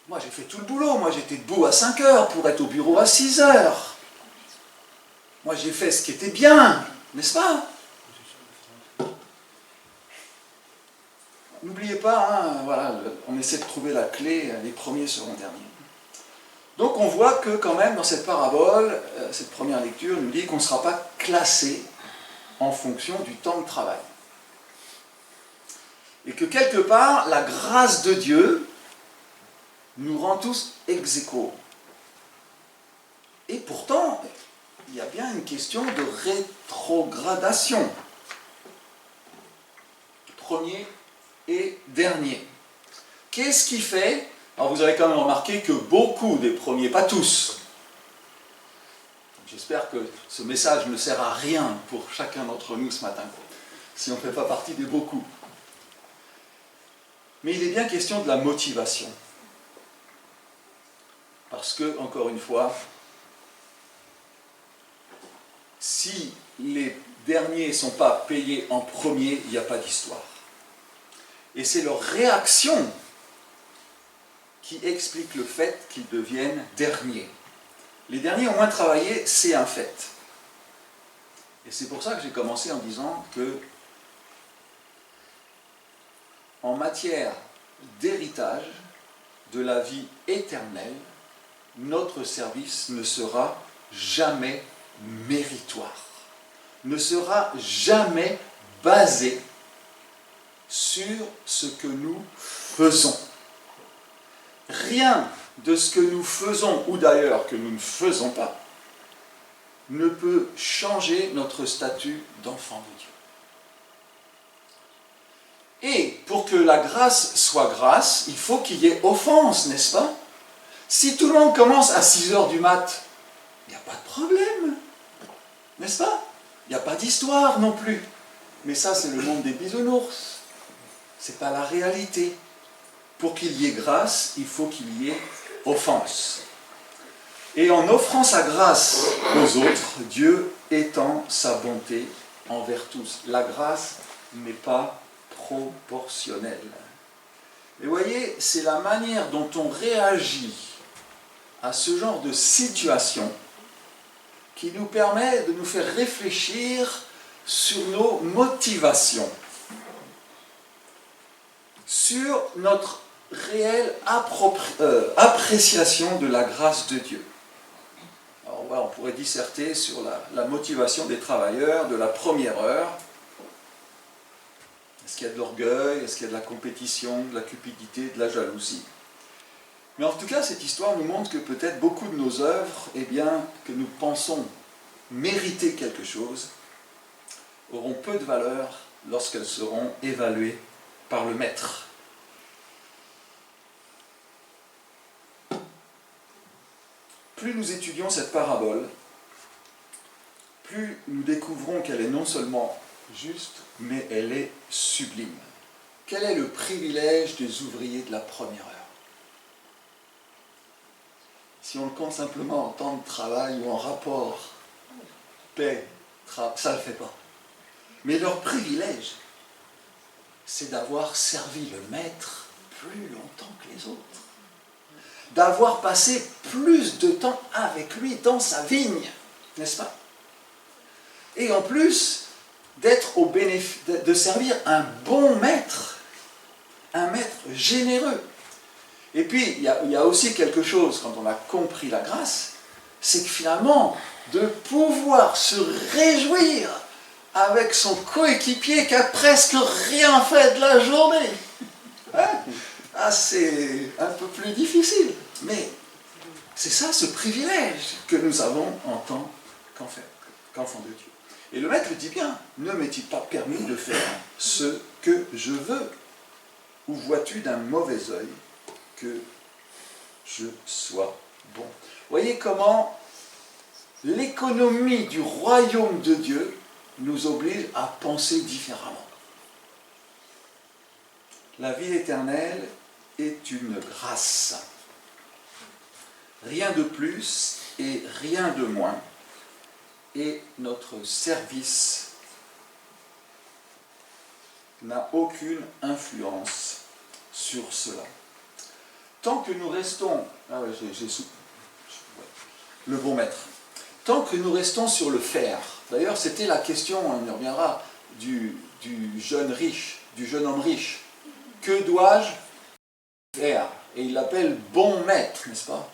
Moi, j'ai fait tout le boulot. Moi, j'étais debout à 5 heures pour être au bureau à 6 heures. Moi, j'ai fait ce qui était bien, n'est-ce pas? N'oubliez pas, hein, voilà, on essaie de trouver la clé, les premiers seront derniers. Donc on voit que quand même dans cette parabole, cette première lecture nous dit qu'on ne sera pas classé en fonction du temps de travail. Et que quelque part, la grâce de Dieu nous rend tous ex aequo. Et pourtant, il y a bien une question de rétrogradation. Premier et dernier. Qu'est-ce qui fait? Alors vous avez quand même remarqué que beaucoup des premiers, pas tous, j'espère que ce message ne sert à rien pour chacun d'entre nous ce matin, si on ne fait pas partie des beaucoup. Mais il est bien question de la motivation. Parce que, encore une fois, si les derniers ne sont pas payés en premier, il n'y a pas d'histoire. Et c'est leur réaction qui explique le fait qu'ils deviennent derniers. Les derniers ont moins travaillé, c'est un fait. Et c'est pour ça que j'ai commencé en disant que, en matière d'héritage de la vie éternelle, notre service ne sera jamais méritoire, ne sera jamais basé sur ce que nous faisons. Rien de ce que nous faisons, ou d'ailleurs que nous ne faisons pas, ne peut changer notre statut d'enfant de Dieu. Et pour que la grâce soit grâce, il faut qu'il y ait offense, n'est-ce pas? Si tout le monde commence à 6 heures du mat', il n'y a pas de problème, n'est-ce pas? Il n'y a pas d'histoire non plus. Mais ça, c'est le monde des bisounours. Ce n'est pas la réalité. Pour qu'il y ait grâce, il faut qu'il y ait offense. Et en offrant sa grâce aux autres, Dieu étend sa bonté envers tous. La grâce n'est pas proportionnelle. Et voyez, c'est la manière dont on réagit à ce genre de situation qui nous permet de nous faire réfléchir sur nos motivations, sur notre réelle appréciation de la grâce de Dieu. Alors voilà, on pourrait disserter sur la motivation des travailleurs de la première heure. Est-ce qu'il y a de l'orgueil? Est-ce qu'il y a de la compétition, de la cupidité, de la jalousie? Mais en tout cas, cette histoire nous montre que peut-être beaucoup de nos œuvres, eh bien, que nous pensons mériter quelque chose, auront peu de valeur lorsqu'elles seront évaluées par le Maître. Plus nous étudions cette parabole, plus nous découvrons qu'elle est non seulement juste, mais elle est sublime. Quel est le privilège des ouvriers de la première heure? Si on le compte simplement en temps de travail ou en rapport, paix, ça ne le fait pas. Mais leur privilège, c'est d'avoir servi le Maître plus longtemps que les autres. D'avoir passé plus de temps avec lui dans sa vigne, n'est-ce pas? Et en plus, d'être au bénéfice, de servir un bon maître, un maître généreux. Et puis, il y a aussi quelque chose, quand on a compris la grâce, c'est que finalement, de pouvoir se réjouir avec son coéquipier qui a presque rien fait de la journée. Hein? Ah, c'est un peu plus difficile, mais c'est ça ce privilège que nous avons en tant qu'enfants de Dieu. Et le Maître dit bien, ne m'est-il pas permis de faire ce que je veux? Ou vois-tu d'un mauvais œil que je sois bon? Voyez comment l'économie du royaume de Dieu nous oblige à penser différemment. La vie éternelle est une grâce. Rien de plus et rien de moins. Et notre service n'a aucune influence sur cela. tant que nous restons... Ah ouais, le bon maître. Tant que nous restons sur le faire. D'ailleurs, c'était la question, on y reviendra, du jeune riche, du jeune homme riche. Que dois-je faire? Et il l'appelle bon maître, n'est-ce pas?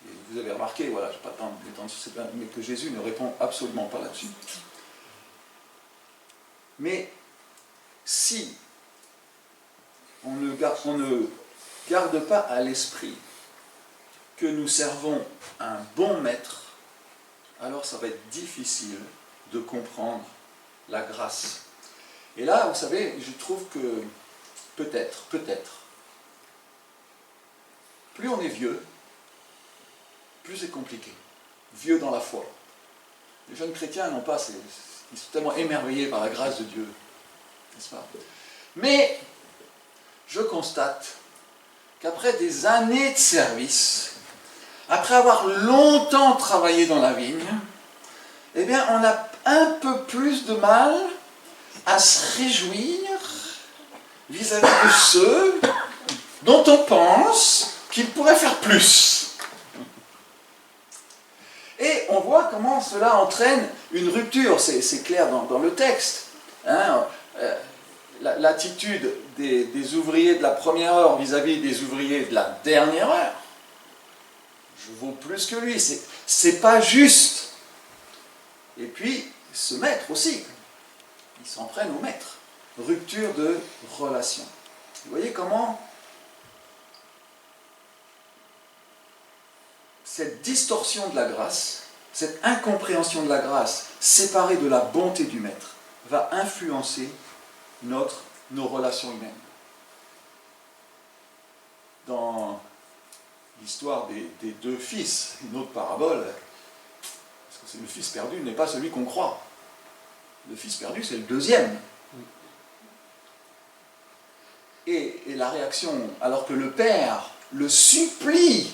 Et vous avez remarqué, voilà, je n'ai pas le temps de m'étendre sur ces, mais que Jésus ne répond absolument pas là-dessus. Mais si on ne garde pas à l'esprit que nous servons un bon maître, alors ça va être difficile de comprendre la grâce. Et là, vous savez, je trouve que peut-être, plus on est vieux, plus c'est compliqué. Vieux dans la foi. Les jeunes chrétiens n'ont pas, ils sont tellement émerveillés par la grâce de Dieu, n'est-ce pas? Mais je constate qu'après des années de service, après avoir longtemps travaillé dans la vigne, eh bien, on a un peu plus de mal à se réjouir vis-à-vis de ceux dont on pense qu'ils pourraient faire plus. Et on voit comment cela entraîne une rupture, c'est clair dans le texte. Hein, l'attitude des ouvriers de la première heure vis-à-vis des ouvriers de la dernière heure. Je vaux plus que lui, c'est pas juste. Et puis, ce maître aussi, ils s'en prennent au maître. Rupture de relation. Vous voyez comment cette distorsion de la grâce, cette incompréhension de la grâce, séparée de la bonté du maître, va influencer nos relations humaines. Dans l'histoire des deux fils, une autre parabole, parce que le fils perdu n'est pas celui qu'on croit. Le fils perdu, c'est le deuxième. Et la réaction, alors que le père le supplie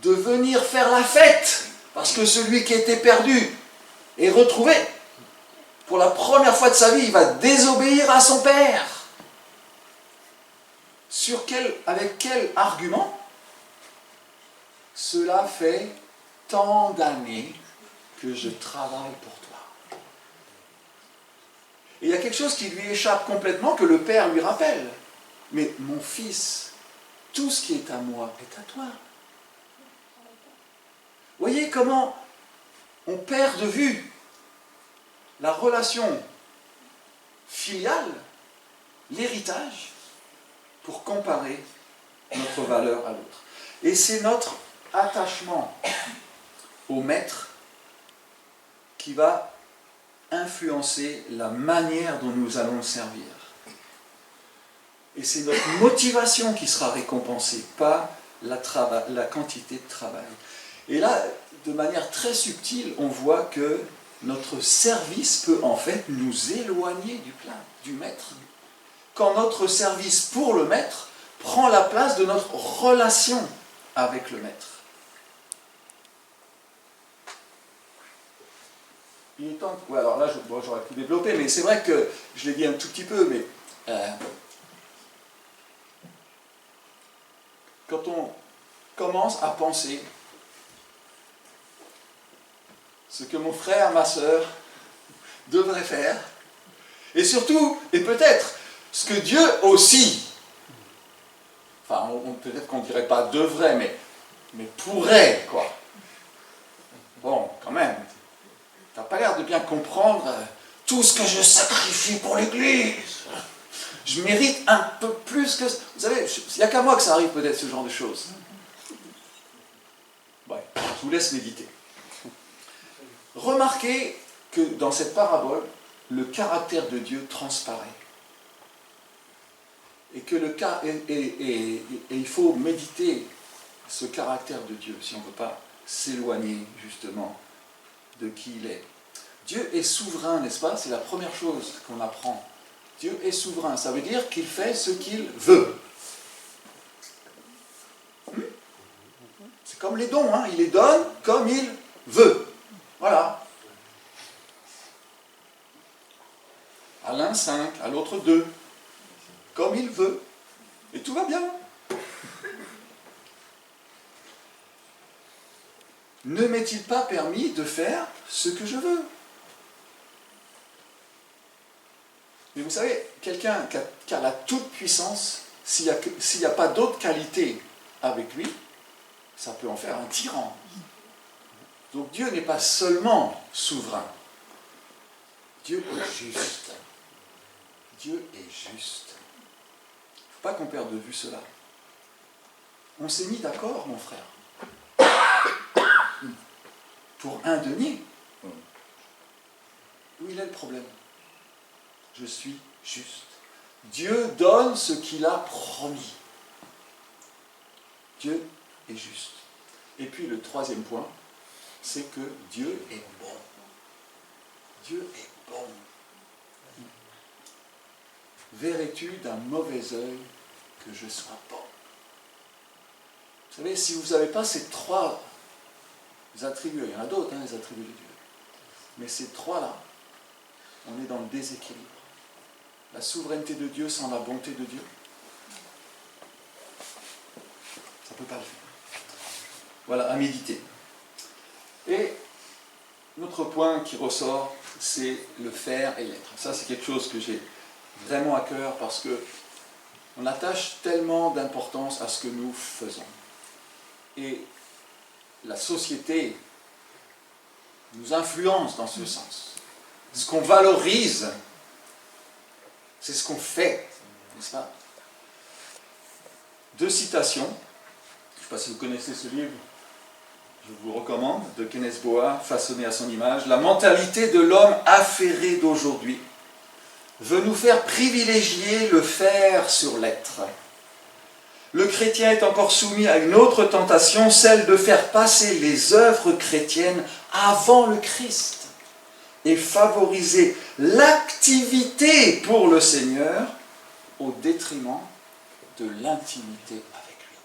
de venir faire la fête, parce que celui qui était perdu est retrouvé, pour la première fois de sa vie, il va désobéir à son père. Avec quel argument? Cela fait tant d'années que je travaille pour toi. Et il y a quelque chose qui lui échappe complètement, que le père lui rappelle. Mais mon fils, tout ce qui est à moi est à toi. Voyez comment on perd de vue la relation filiale, l'héritage, pour comparer notre valeur à l'autre. Et c'est notre attachement au maître qui va influencer la manière dont nous allons le servir. Et c'est notre motivation qui sera récompensée, pas la quantité de travail. Et là, de manière très subtile, on voit que notre service peut en fait nous éloigner du maître. Quand notre service pour le maître prend la place de notre relation avec le maître. Il est temps... Ouais, alors là, j'aurais pu développer, mais c'est vrai que je l'ai dit un tout petit peu, mais quand on commence à penser ce que mon frère, ma sœur devraient faire, et surtout, et peut-être, ce que Dieu aussi, enfin, peut-être qu'on ne dirait pas devrait, mais pourrait, quoi. Bon, quand même, t'as pas l'air de bien comprendre tout ce que je sacrifie pour l'Église. Je mérite un peu plus que... Vous savez, il n'y a qu'à moi que ça arrive peut-être, ce genre de choses. Ouais, je vous laisse méditer. Remarquez que dans cette parabole, le caractère de Dieu transparaît. Et que il faut méditer ce caractère de Dieu, si on ne veut pas s'éloigner justement de qui il est. Dieu est souverain, n'est-ce pas? C'est la première chose qu'on apprend. Dieu est souverain, ça veut dire qu'il fait ce qu'il veut. C'est comme les dons, hein? Il les donne comme il veut. Voilà. À l'un 5, à l'autre 2. Comme il veut. Et tout va bien. Ne m'est-il pas permis de faire ce que je veux? Mais vous savez, quelqu'un qui a la toute-puissance, s'il n'y a pas d'autre qualité avec lui, ça peut en faire un tyran. Donc Dieu n'est pas seulement souverain. Dieu est juste. Dieu est juste. Il ne faut pas qu'on perde de vue cela. On s'est mis d'accord, mon frère, pour un denier. Où il est le problème? Je suis juste. Dieu donne ce qu'il a promis. Dieu est juste. Et puis le troisième point, c'est que Dieu est bon. Dieu est bon. Verrais-tu d'un mauvais œil que je sois bon? Vous savez, si vous n'avez pas ces trois attributs, il y en a d'autres, les attributs de Dieu, mais ces trois-là, on est dans le déséquilibre. La souveraineté de Dieu sans la bonté de Dieu, ça ne peut pas le faire. Voilà, à méditer. Et notre point qui ressort, c'est le faire et l'être. Ça, c'est quelque chose que j'ai vraiment à cœur parce que on attache tellement d'importance à ce que nous faisons. Et la société nous influence dans ce sens. Ce qu'on valorise, c'est ce qu'on fait, n'est-ce pas? Deux citations. Je ne sais pas si vous connaissez ce livre. Je vous recommande, de Kenneth Boa, Façonné à son image. La mentalité de l'homme affairé d'aujourd'hui veut nous faire privilégier le faire sur l'être. Le chrétien est encore soumis à une autre tentation, celle de faire passer les œuvres chrétiennes avant le Christ et favoriser l'activité pour le Seigneur au détriment de l'intimité avec lui.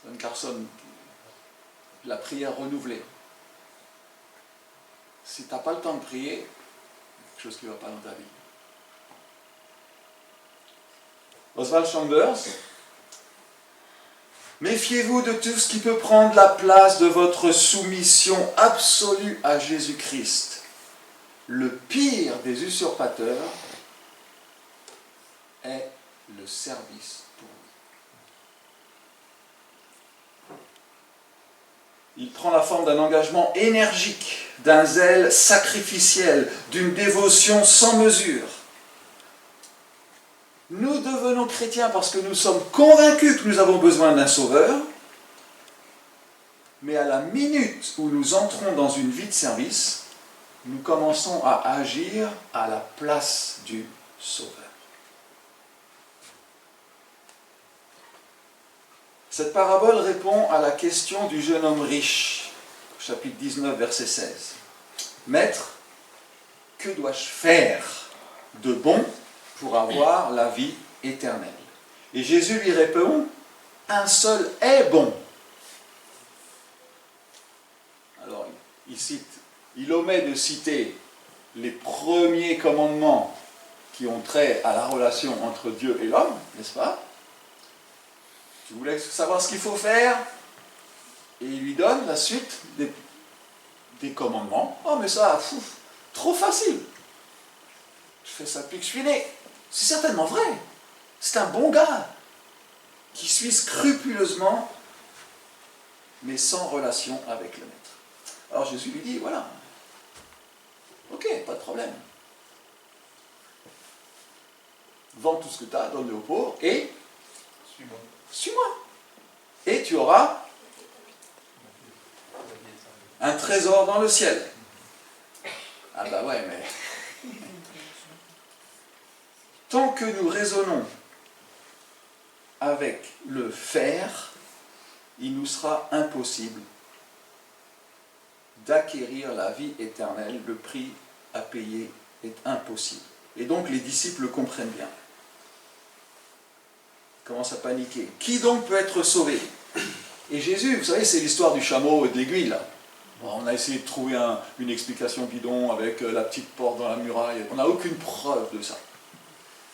John Carson, la prière renouvelée. Si tu n'as pas le temps de prier, il y a quelque chose qui ne va pas dans ta vie. Oswald Chambers, méfiez-vous de tout ce qui peut prendre la place de votre soumission absolue à Jésus-Christ. Le pire des usurpateurs est le service pour lui. Il prend la forme d'un engagement énergique, d'un zèle sacrificiel, d'une dévotion sans mesure. Nous devenons chrétiens parce que nous sommes convaincus que nous avons besoin d'un sauveur, mais à la minute où nous entrons dans une vie de service, nous commençons à agir à la place du sauveur. Cette parabole répond à la question du jeune homme riche, chapitre 19, verset 16. Maître, que dois-je faire de bon pour avoir la vie éternelle? Et Jésus lui répond, un seul est bon. Alors, il omet de citer les premiers commandements qui ont trait à la relation entre Dieu et l'homme, n'est-ce pas? Tu voulais savoir ce qu'il faut faire? Et il lui donne la suite des commandements. Oh, mais ça, trop facile. Je fais ça depuis que je suis né. C'est certainement vrai. C'est un bon gars qui suit scrupuleusement, mais sans relation avec le maître. Alors Jésus lui dit, voilà, ok, pas de problème. Vends tout ce que tu as, donne-le aux pauvres, et suis-moi. Et tu auras un trésor dans le ciel. Ah bah ouais, mais... Tant que nous raisonnons avec le faire, il nous sera impossible d'acquérir la vie éternelle. Le prix à payer est impossible. Et donc les disciples le comprennent bien. Ils commencent à paniquer. Qui donc peut être sauvé? Et Jésus, vous savez, c'est l'histoire du chameau et de l'aiguille, là. Bon, on a essayé de trouver une explication bidon avec la petite porte dans la muraille. On n'a aucune preuve de ça.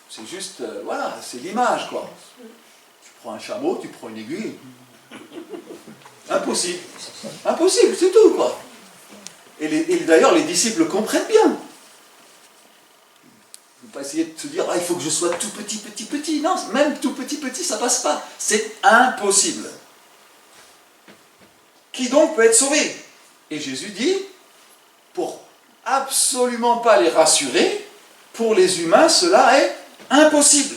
C'est juste, voilà, c'est l'image, quoi. Tu prends un chameau, tu prends une aiguille. Impossible. Impossible, c'est tout, quoi. Et d'ailleurs, les disciples comprennent bien. Il ne faut pas essayer de se dire, ah, il faut que je sois tout petit, petit, petit. Non, même tout petit, petit, ça passe pas. C'est impossible. Qui donc peut être sauvé? Et Jésus dit, pour absolument pas les rassurer, pour les humains, cela est impossible.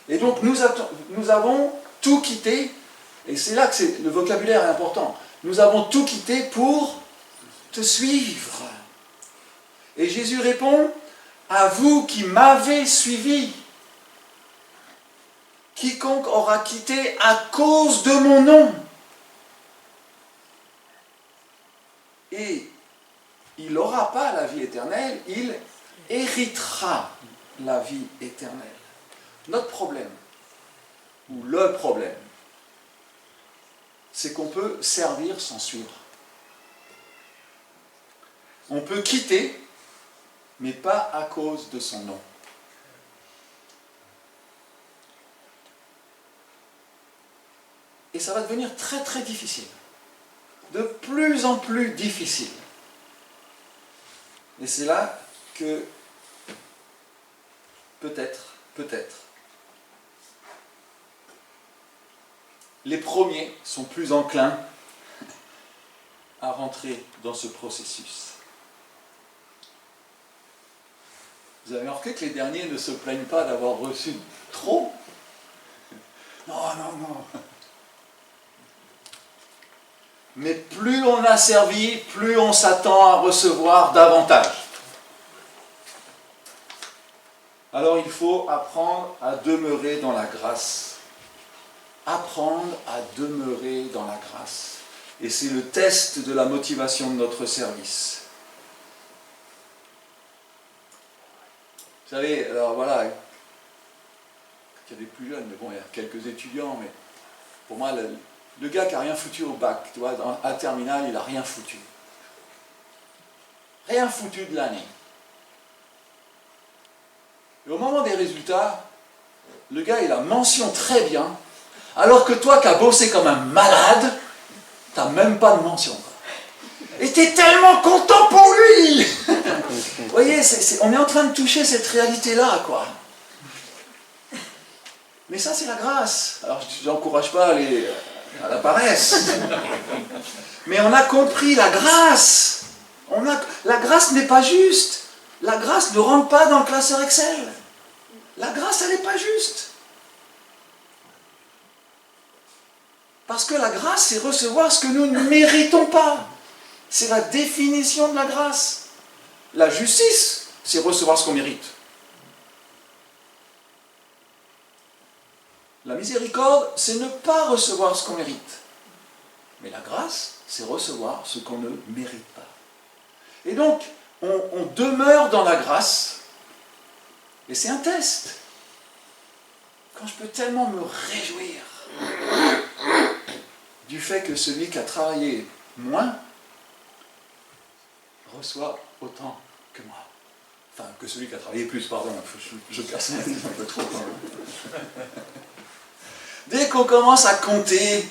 Et donc nous avons tout quitté, et c'est là que le vocabulaire est important. Nous avons tout quitté pour te suivre. Et Jésus répond, à vous qui m'avez suivi, quiconque aura quitté à cause de mon nom, et il n'aura pas la vie éternelle, il héritera la vie éternelle. Notre problème, ou le problème, c'est qu'on peut servir sans suivre. On peut quitter, mais pas à cause de son nom. Et ça va devenir très très difficile. De plus en plus difficile. Et c'est là que peut-être, les premiers sont plus enclins à rentrer dans ce processus. Vous avez remarqué que les derniers ne se plaignent pas d'avoir reçu trop? Non. Mais plus on a servi, plus on s'attend à recevoir davantage. Alors il faut apprendre à demeurer dans la grâce. Apprendre à demeurer dans la grâce. Et c'est le test de la motivation de notre service. Vous savez, alors voilà, il y a des plus jeunes, mais bon, il y a quelques étudiants, mais pour moi, le gars qui n'a rien foutu au bac, tu vois, à terminale, il n'a rien foutu. Rien foutu de l'année. Et au moment des résultats, le gars, il a mention très bien, alors que toi qui as bossé comme un malade, tu n'as même pas de mention. Et tu es tellement content pour lui. Vous voyez, on est en train de toucher cette réalité-là, quoi. Mais ça, c'est la grâce. Alors, je n'encourage pas à la paresse. Mais on a compris la grâce. La grâce n'est pas juste. La grâce ne rentre pas dans le classeur Excel. La grâce, elle n'est pas juste. Parce que la grâce, c'est recevoir ce que nous ne méritons pas. C'est la définition de la grâce. La justice, c'est recevoir ce qu'on mérite. La miséricorde, c'est ne pas recevoir ce qu'on mérite. Mais la grâce, c'est recevoir ce qu'on ne mérite pas. Et donc, on demeure dans la grâce, et c'est un test. Quand je peux tellement me réjouir du fait que celui qui a travaillé moins reçoit autant que moi. Enfin, que celui qui a travaillé plus, pardon, je personnalise un peu trop. Dès qu'on commence à compter,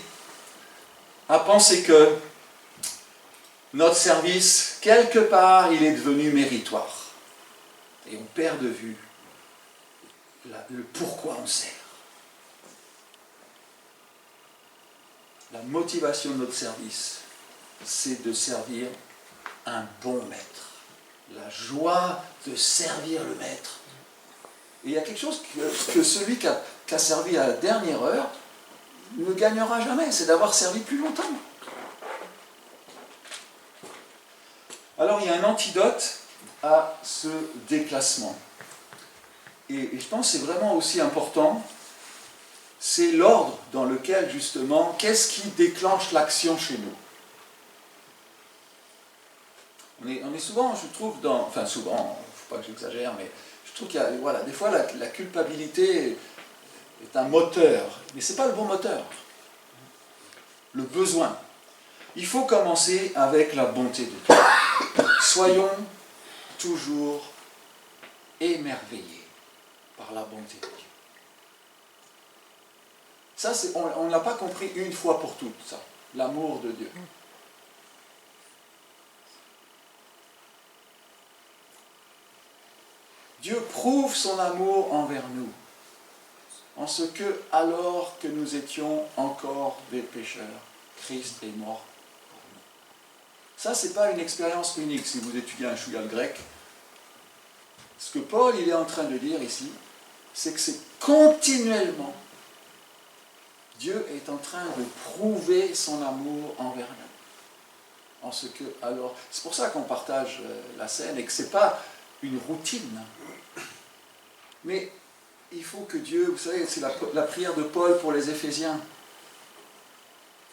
à penser que notre service, quelque part, il est devenu méritoire. Et on perd de vue le pourquoi on sert. La motivation de notre service, c'est de servir un bon maître. La joie de servir le maître. Et il y a quelque chose que celui qui a servi à la dernière heure ne gagnera jamais, c'est d'avoir servi plus longtemps. Alors il y a un antidote à ce déclassement. Et je pense que c'est vraiment aussi important, c'est l'ordre dans lequel justement, qu'est-ce qui déclenche l'action chez nous? On est souvent, je trouve, enfin souvent, il ne faut pas que j'exagère, mais je trouve qu'il y a, voilà, des fois la culpabilité est un moteur, mais ce n'est pas le bon moteur. Le besoin. Il faut commencer avec la bonté de Dieu. Soyons toujours émerveillés par la bonté de Dieu. Ça, on ne l'a pas compris une fois pour toutes, ça, l'amour de Dieu. Dieu prouve son amour envers nous, en ce que, alors que nous étions encore des pécheurs, Christ est mort pour nous. Ça, ce n'est pas une expérience unique si vous étudiez un chouïa grec. Ce que Paul il est en train de dire ici, c'est que c'est continuellement, Dieu est en train de prouver son amour envers nous. En ce que, alors, c'est pour ça qu'on partage la scène et que ce n'est pas une routine. Mais il faut que Dieu, vous savez, c'est la prière de Paul pour les Éphésiens.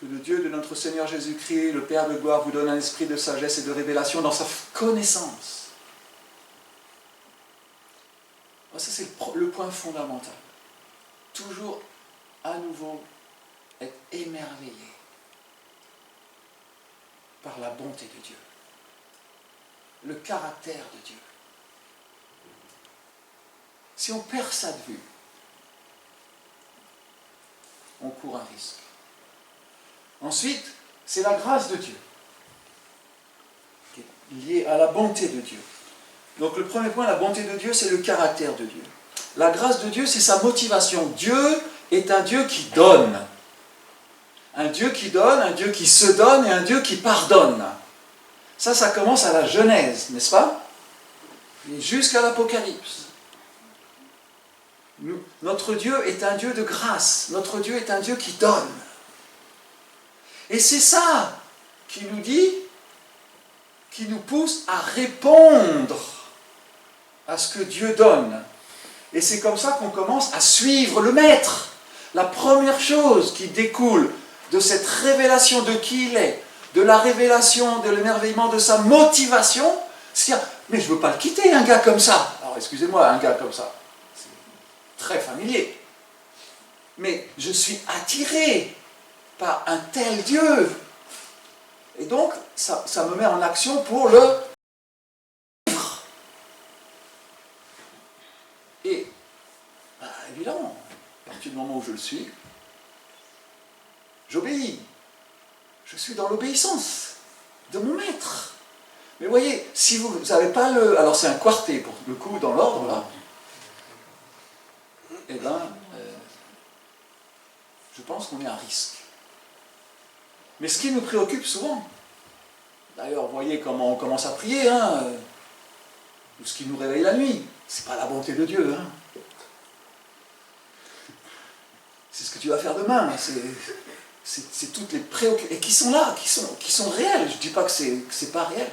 Que le Dieu de notre Seigneur Jésus-Christ, le Père de gloire, vous donne un esprit de sagesse et de révélation dans sa connaissance. Ça, c'est le point fondamental. Toujours, à nouveau, être émerveillé par la bonté de Dieu, le caractère de Dieu. Si on perd ça de vue, on court un risque. Ensuite, c'est la grâce de Dieu, qui est liée à la bonté de Dieu. Donc le premier point, la bonté de Dieu, c'est le caractère de Dieu. La grâce de Dieu, c'est sa motivation. Dieu est un Dieu qui donne. Un Dieu qui donne, un Dieu qui se donne et un Dieu qui pardonne. Ça commence à la Genèse, n'est-ce pas? Et jusqu'à l'Apocalypse. Notre Dieu est un Dieu de grâce. Notre Dieu est un Dieu qui donne. Et c'est ça qui nous dit, qui nous pousse à répondre à ce que Dieu donne. Et c'est comme ça qu'on commence à suivre le Maître. La première chose qui découle de cette révélation de qui il est, de la révélation, de l'émerveillement de sa motivation, c'est dire, mais je ne veux pas le quitter, un gars comme ça. Alors excusez-moi, un gars comme ça, c'est très familier. Mais je suis attiré par un tel Dieu. Et donc, ça me met en action pour le vivre. Et, évidemment, à partir du moment où je le suis, j'obéis. Je suis dans l'obéissance de mon maître. Mais voyez, si vous n'avez pas le... Alors c'est un quartet, pour le coup, dans l'ordre, là. Eh bien, je pense qu'on est à risque. Mais ce qui nous préoccupe souvent, d'ailleurs, vous voyez comment on commence à prier, ou ce qui nous réveille la nuit, c'est pas la bonté de Dieu, C'est ce que tu vas faire demain, c'est toutes les préoccupations, et qui sont là, qui sont réelles. Je ne dis pas que c'est pas réel,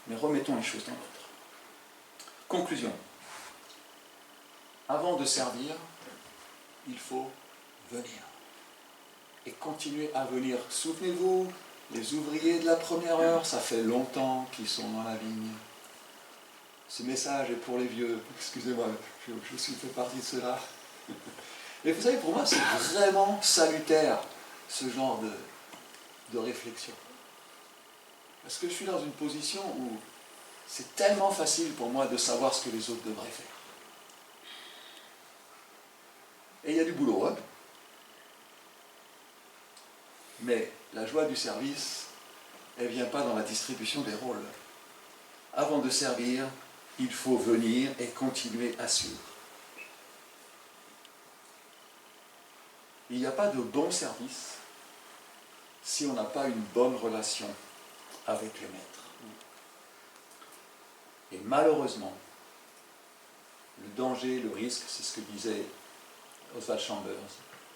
mais remettons les choses dans l'ordre. Conclusion. Avant de servir, il faut venir. Et continuer à venir. Souvenez-vous, les ouvriers de la première heure, ça fait longtemps qu'ils sont dans la vigne. Ce message est pour les vieux. Excusez-moi, je suis fait partie de cela. Mais vous savez, pour moi, c'est vraiment salutaire, ce genre de réflexion. Parce que je suis dans une position où c'est tellement facile pour moi de savoir ce que les autres devraient faire. Et il y a du boulot, Mais la joie du service, elle ne vient pas dans la distribution des rôles. Avant de servir, il faut venir et continuer à suivre. Il n'y a pas de bon service si on n'a pas une bonne relation avec le Maître. Et malheureusement, le danger, le risque, c'est ce que disait Oswald Chambers,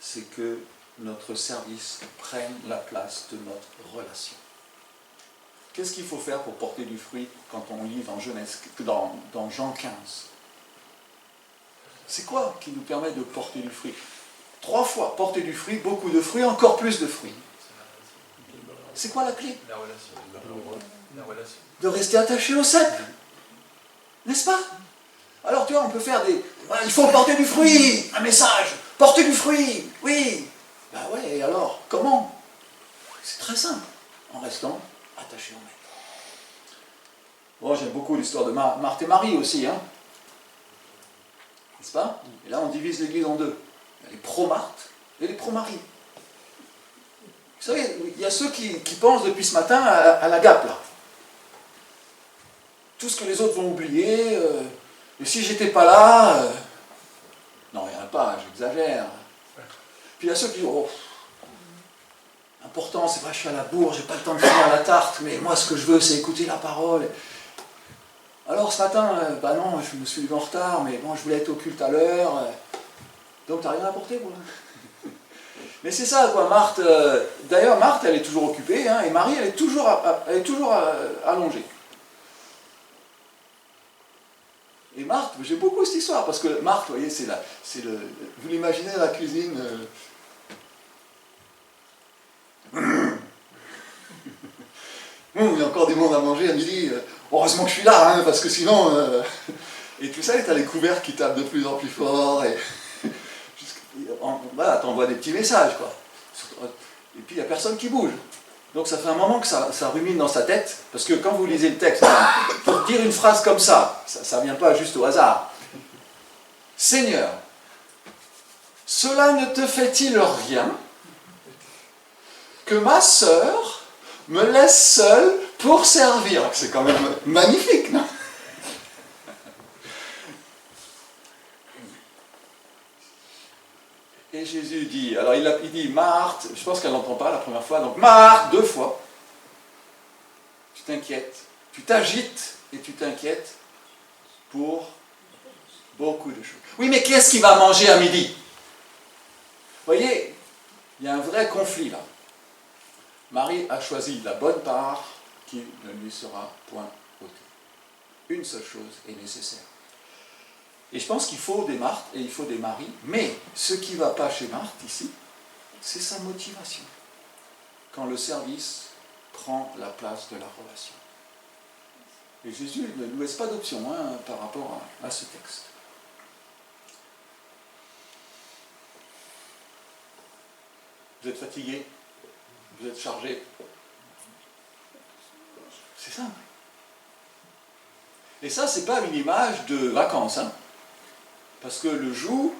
c'est que notre service prenne la place de notre relation. Qu'est-ce qu'il faut faire pour porter du fruit quand on lit dans Jean 15? C'est quoi qui nous permet de porter du fruit? 3 fois, porter du fruit, beaucoup de fruits, encore plus de fruits. C'est quoi la clé? La relation. De rester attaché au cep. N'est-ce pas? Alors tu vois, on peut faire des... il faut porter du fruit, un message. Porter du fruit, oui. Ben ouais, et alors, comment? C'est très très simple, en restant attaché au maître. Bon, j'aime beaucoup l'histoire de Marthe et Marie aussi, hein, n'est-ce pas? Et là, on divise l'Église en deux. Il y a les pro-Marthe et les pro-Marie. Vous savez, il y a ceux qui pensent depuis ce matin à la Gap, là. Tout ce que les autres vont oublier, et si j'étais pas là, non, il n'y en a pas, j'exagère. Puis il y a ceux qui disent, oh, important, c'est vrai, je suis à la bourre, j'ai pas le temps de finir la tarte, mais moi, ce que je veux, c'est écouter la parole. Alors, ce matin, bah non, je me suis levé en retard, mais bon, je voulais être au culte à l'heure, donc t'as rien apporté, quoi. Mais c'est ça, quoi, Marthe, d'ailleurs, Marthe, elle est toujours occupée, hein, et Marie, elle est toujours allongée. Et Marthe, j'aime beaucoup cette histoire, parce que Marthe, vous voyez, vous l'imaginez dans la cuisine. Il y a encore des monde à manger à midi. Heureusement que je suis là, hein, parce que sinon... Et tout ça, et t'as les couverts qui tapent de plus en plus fort, et... Voilà, t'envoies des petits messages, quoi. Et puis, il n'y a personne qui bouge. Donc ça fait un moment que ça rumine dans sa tête, parce que quand vous lisez le texte, pour dire une phrase comme ça ne vient pas juste au hasard. Seigneur, cela ne te fait-il rien que ma sœur me laisse seule pour servir? C'est quand même magnifique, non? Et Jésus dit, alors il dit, Marthe, je pense qu'elle n'entend pas la première fois, donc Marthe, 2 fois, tu t'inquiètes, tu t'agites et tu t'inquiètes pour beaucoup de choses. Oui, mais qu'est-ce qu'il va manger à midi? Vous voyez, il y a un vrai conflit là. Marie a choisi la bonne part qui ne lui sera point ôtée. Une seule chose est nécessaire. Et je pense qu'il faut des Marthe et il faut des Marie, mais ce qui ne va pas chez Marthe ici, c'est sa motivation. Quand le service prend la place de la relation. Et Jésus ne nous laisse pas d'option par rapport à ce texte. Vous êtes fatigué, vous êtes chargé. C'est simple. Et ça, c'est pas une image de vacances, hein. Parce que le joug,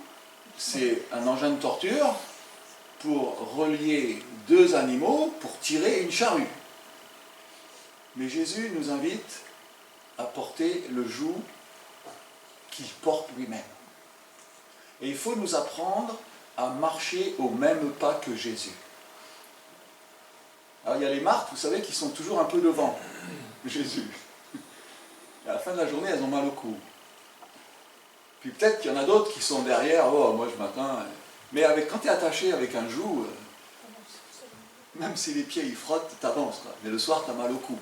c'est un engin de torture pour relier 2 animaux pour tirer une charrue. Mais Jésus nous invite à porter le joug qu'il porte lui-même. Et il faut nous apprendre à marcher au même pas que Jésus. Alors il y a les Marthe, vous savez, qui sont toujours un peu devant Jésus. Et à la fin de la journée, elles ont mal au cou. Puis peut-être qu'il y en a d'autres qui sont derrière, oh, moi je m'attends. Mais quand tu es attaché avec un joug, même si les pieds ils frottent, t'avances. Mais le soir, tu as mal au cou.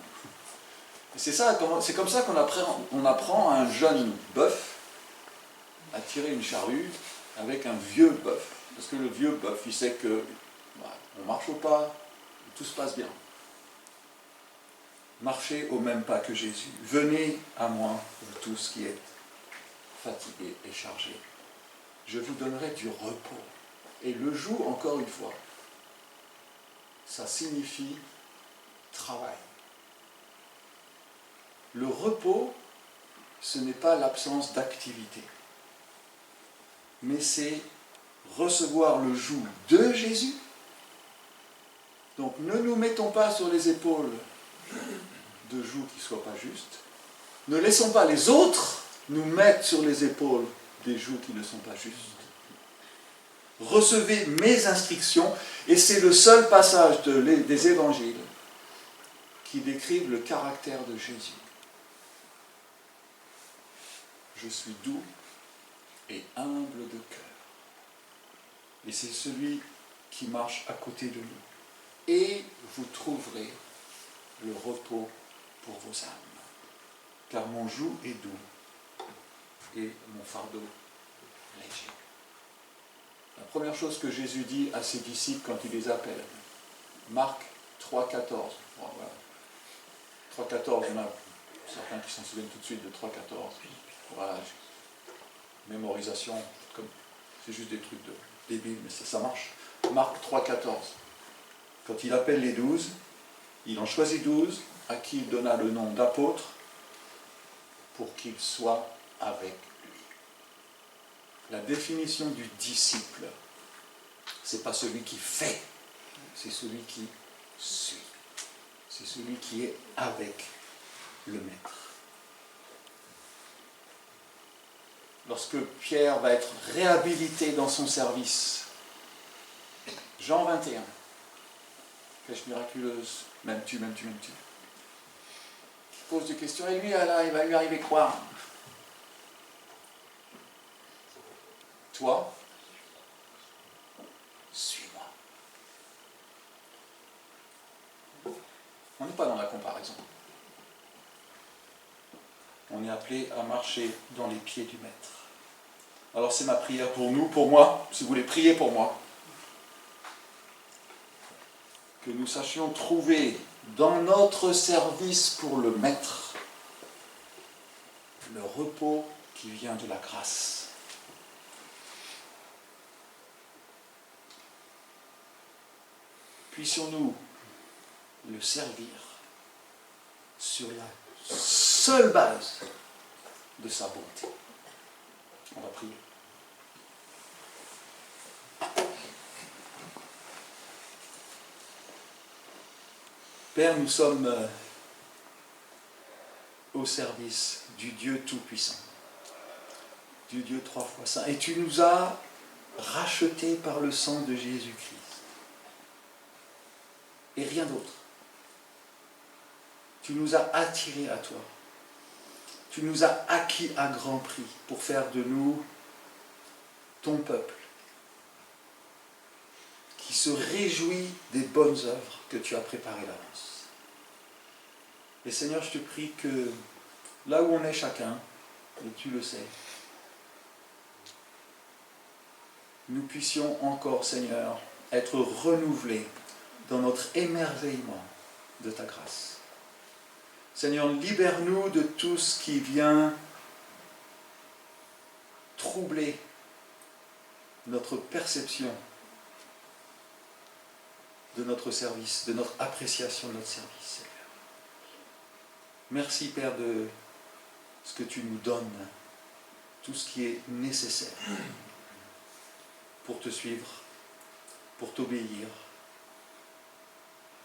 Et c'est comme ça qu'on apprend à un jeune bœuf à tirer une charrue avec un vieux bœuf. Parce que le vieux bœuf, il sait que on marche au pas, tout se passe bien. Marchez au même pas que Jésus. Venez à moi, vous tous qui êtes fatigués et chargés. Je vous donnerai du repos. Et le joug, encore une fois, ça signifie travail. Le repos, ce n'est pas l'absence d'activité, mais c'est recevoir le joug de Jésus. Donc ne nous mettons pas sur les épaules de jougs qui ne soient pas justes. Ne laissons pas les autres nous mettre sur les épaules des jougs qui ne sont pas justes. Recevez mes instructions, et c'est le seul passage des évangiles qui décrivent le caractère de Jésus. Je suis doux et humble de cœur. Et c'est celui qui marche à côté de nous. Et vous trouverez le repos pour vos âmes. Car mon joug est doux et mon fardeau léger. La première chose que Jésus dit à ses disciples quand il les appelle, Marc 3,14. Bon, voilà. 3,14, il y en a certains qui s'en souviennent tout de suite de 3,14. Voilà, mémorisation, c'est juste des trucs débiles, mais ça marche. Marc 3,14. quand il appelle les 12, il en choisit 12 à qui il donna le nom d'apôtres pour qu'ils soient avec lui. La définition du disciple, c'est pas celui qui fait, c'est celui qui suit. C'est celui qui est avec le Maître. Lorsque Pierre va être réhabilité dans son service, Jean 21, pêche miraculeuse, m'aimes-tu, m'aimes-tu, m'aimes-tu, qui pose des questions, et lui, là, il va lui arriver quoi? Toi, suis-moi. On n'est pas dans la comparaison. On est appelé à marcher dans les pieds du Maître. Alors c'est ma prière pour nous, pour moi, si vous voulez prier pour moi, que nous sachions trouver dans notre service pour le Maître le repos qui vient de la grâce. Puissions-nous le servir sur la seule base de sa bonté. On va prier. Père, nous sommes au service du Dieu Tout-Puissant, du Dieu 3 fois saint. Et tu nous as rachetés par le sang de Jésus-Christ. Et rien d'autre. Tu nous as attirés à toi. Tu nous as acquis à grand prix pour faire de nous ton peuple qui se réjouit des bonnes œuvres que tu as préparées d'avance. Et Seigneur, je te prie que là où on est chacun, et tu le sais, nous puissions encore, Seigneur, être renouvelés dans notre émerveillement de ta grâce. Seigneur, libère-nous de tout ce qui vient troubler notre perception de notre service, de notre appréciation de notre service, Seigneur. Merci, Père, de ce que tu nous donnes, tout ce qui est nécessaire pour te suivre, pour t'obéir,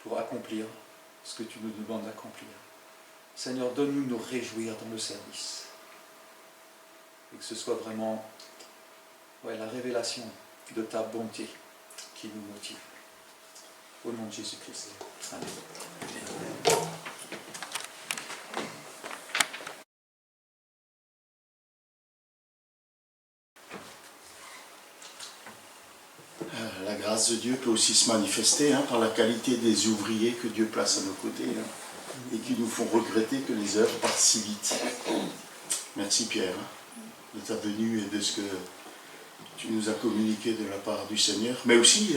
pour accomplir ce que tu nous demandes d'accomplir. Seigneur, donne-nous de nous réjouir dans le service. Et que ce soit vraiment la révélation de ta bonté qui nous motive. Au nom de Jésus-Christ. Amen. La grâce de Dieu peut aussi se manifester par la qualité des ouvriers que Dieu place à nos côtés et qui nous font regretter que les heures passent si vite. Merci Pierre de ta venue et de ce que tu nous as communiqué de la part du Seigneur. Mais aussi,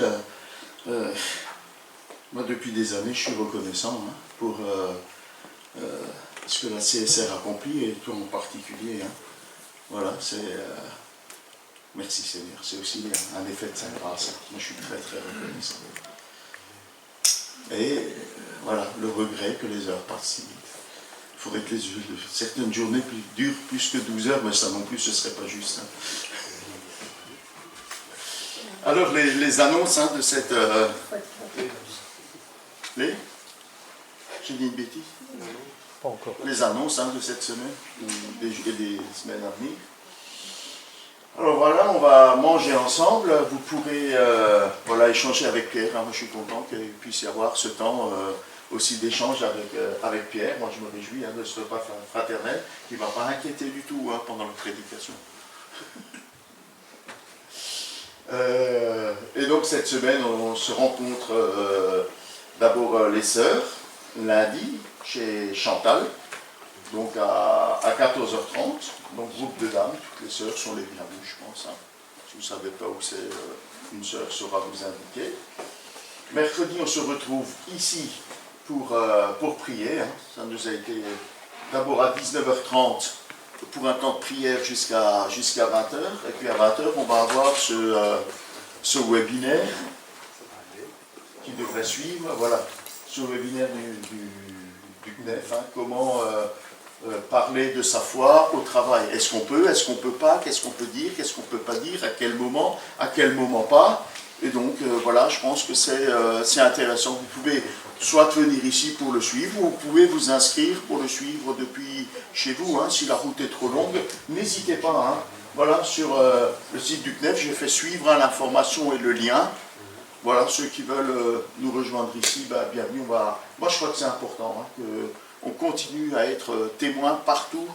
moi depuis des années, je suis reconnaissant pour ce que la CSR accomplit et toi en particulier. Voilà, c'est... Merci Seigneur, c'est aussi un effet de sa grâce. Moi je suis très très reconnaissant. Et voilà, le regret que les heures passent si vite. Il faudrait que certaines journées durent plus que 12 heures, mais ça non plus ce ne serait pas juste. Alors les annonces de cette... J'ai dit une bêtise? Pas encore. Les annonces de cette semaine et des semaines à venir. Alors voilà, on va manger ensemble. Vous pourrez échanger avec Pierre. Moi, je suis content qu'il puisse y avoir ce temps aussi d'échange avec Pierre. Moi, je me réjouis de ce repas fraternel qui ne m'a pas inquiété du tout pendant la prédication. Et donc, cette semaine, on se rencontre d'abord les sœurs, lundi, chez Chantal. Donc à 14h30, donc groupe de dames, toutes les sœurs sont les bienvenues, je pense. Si vous ne savez pas où c'est, une sœur saura vous indiquer. Mercredi, on se retrouve ici pour prier. Ça nous a été d'abord à 19h30 pour un temps de prière jusqu'à 20h. Et puis à 20h, on va avoir ce webinaire qui devrait suivre, voilà, sur le webinaire du CNEF, hein, comment parler de sa foi au travail. Est-ce qu'on peut pas, qu'est-ce qu'on peut dire, qu'est-ce qu'on peut pas dire, à quel moment pas. Et donc voilà, je pense que c'est intéressant. Vous pouvez soit venir ici pour le suivre, ou vous pouvez vous inscrire pour le suivre depuis chez vous. Hein. Si la route est trop longue, n'hésitez pas. Hein. Voilà, sur le site du CNEF, j'ai fait suivre l'information et le lien. Voilà, ceux qui veulent nous rejoindre ici, bienvenue. Moi, je crois que c'est important hein, qu'on continue à être témoin partout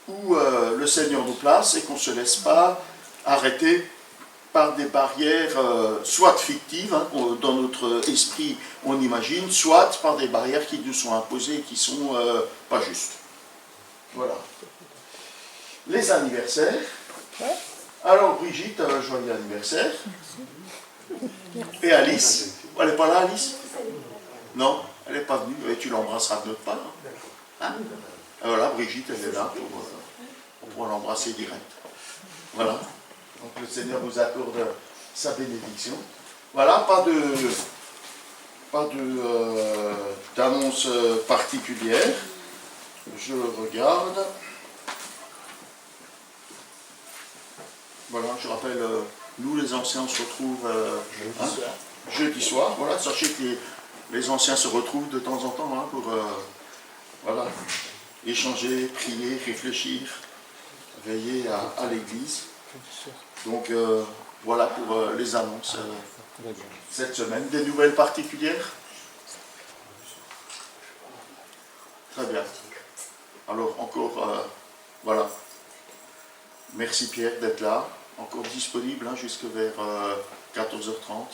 où le Seigneur nous place et qu'on ne se laisse pas arrêter par des barrières soit fictives, hein, dans notre esprit on imagine, soit par des barrières qui nous sont imposées et qui ne sont pas justes. Voilà. Les anniversaires. Alors Brigitte, joyeux anniversaire. Et Alice. Elle n'est pas là, Alice? Non, elle n'est pas venue. Et tu l'embrasseras de notre part. Hein? Et voilà, Brigitte, elle est là pour pouvoir l'embrasser direct. Voilà. Donc le Seigneur vous accorde sa bénédiction. Voilà, pas d'annonce particulière. Je regarde. Voilà, je rappelle, nous les anciens, on se retrouve jeudi soir. Voilà, sachez que les anciens se retrouvent de temps en temps hein, pour voilà, échanger, prier, réfléchir, veiller à l'église. Donc voilà pour les annonces cette semaine. Des nouvelles particulières? Très bien. Alors encore, voilà. Merci Pierre d'être là, encore disponible hein, jusque vers 14h30.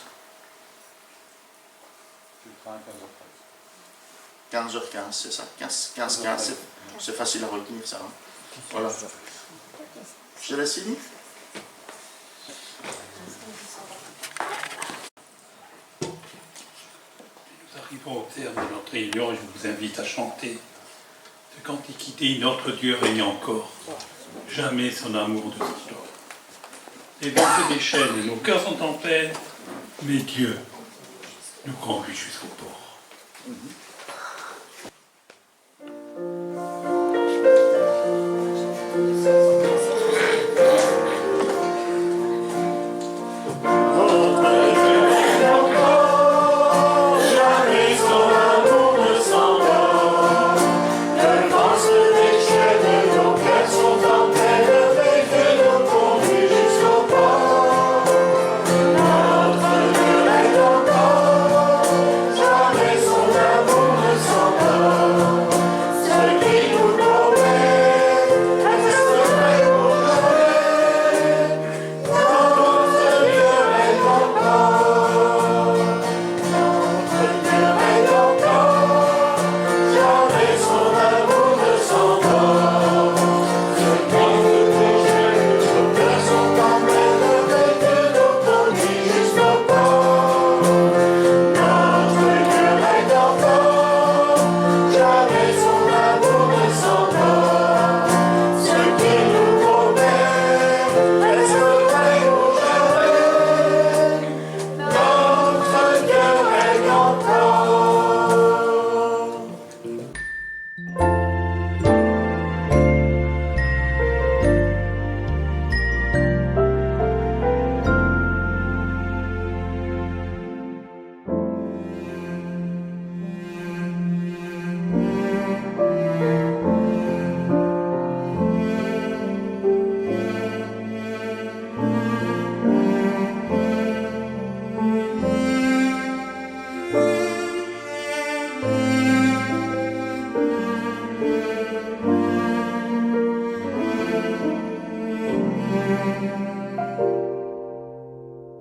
15h15, c'est ça. 15h15, c'est facile à retenir ça. Hein. Voilà. Je te laisse finir. Nous arrivons au terme de notre réunion et je vous invite à chanter ce qu'Antiquité, notre Dieu règne encore. Jamais son amour de l'histoire. Les vents se déchaînent et nos cœurs sont en peine, mais Dieu nous conduit jusqu'au port.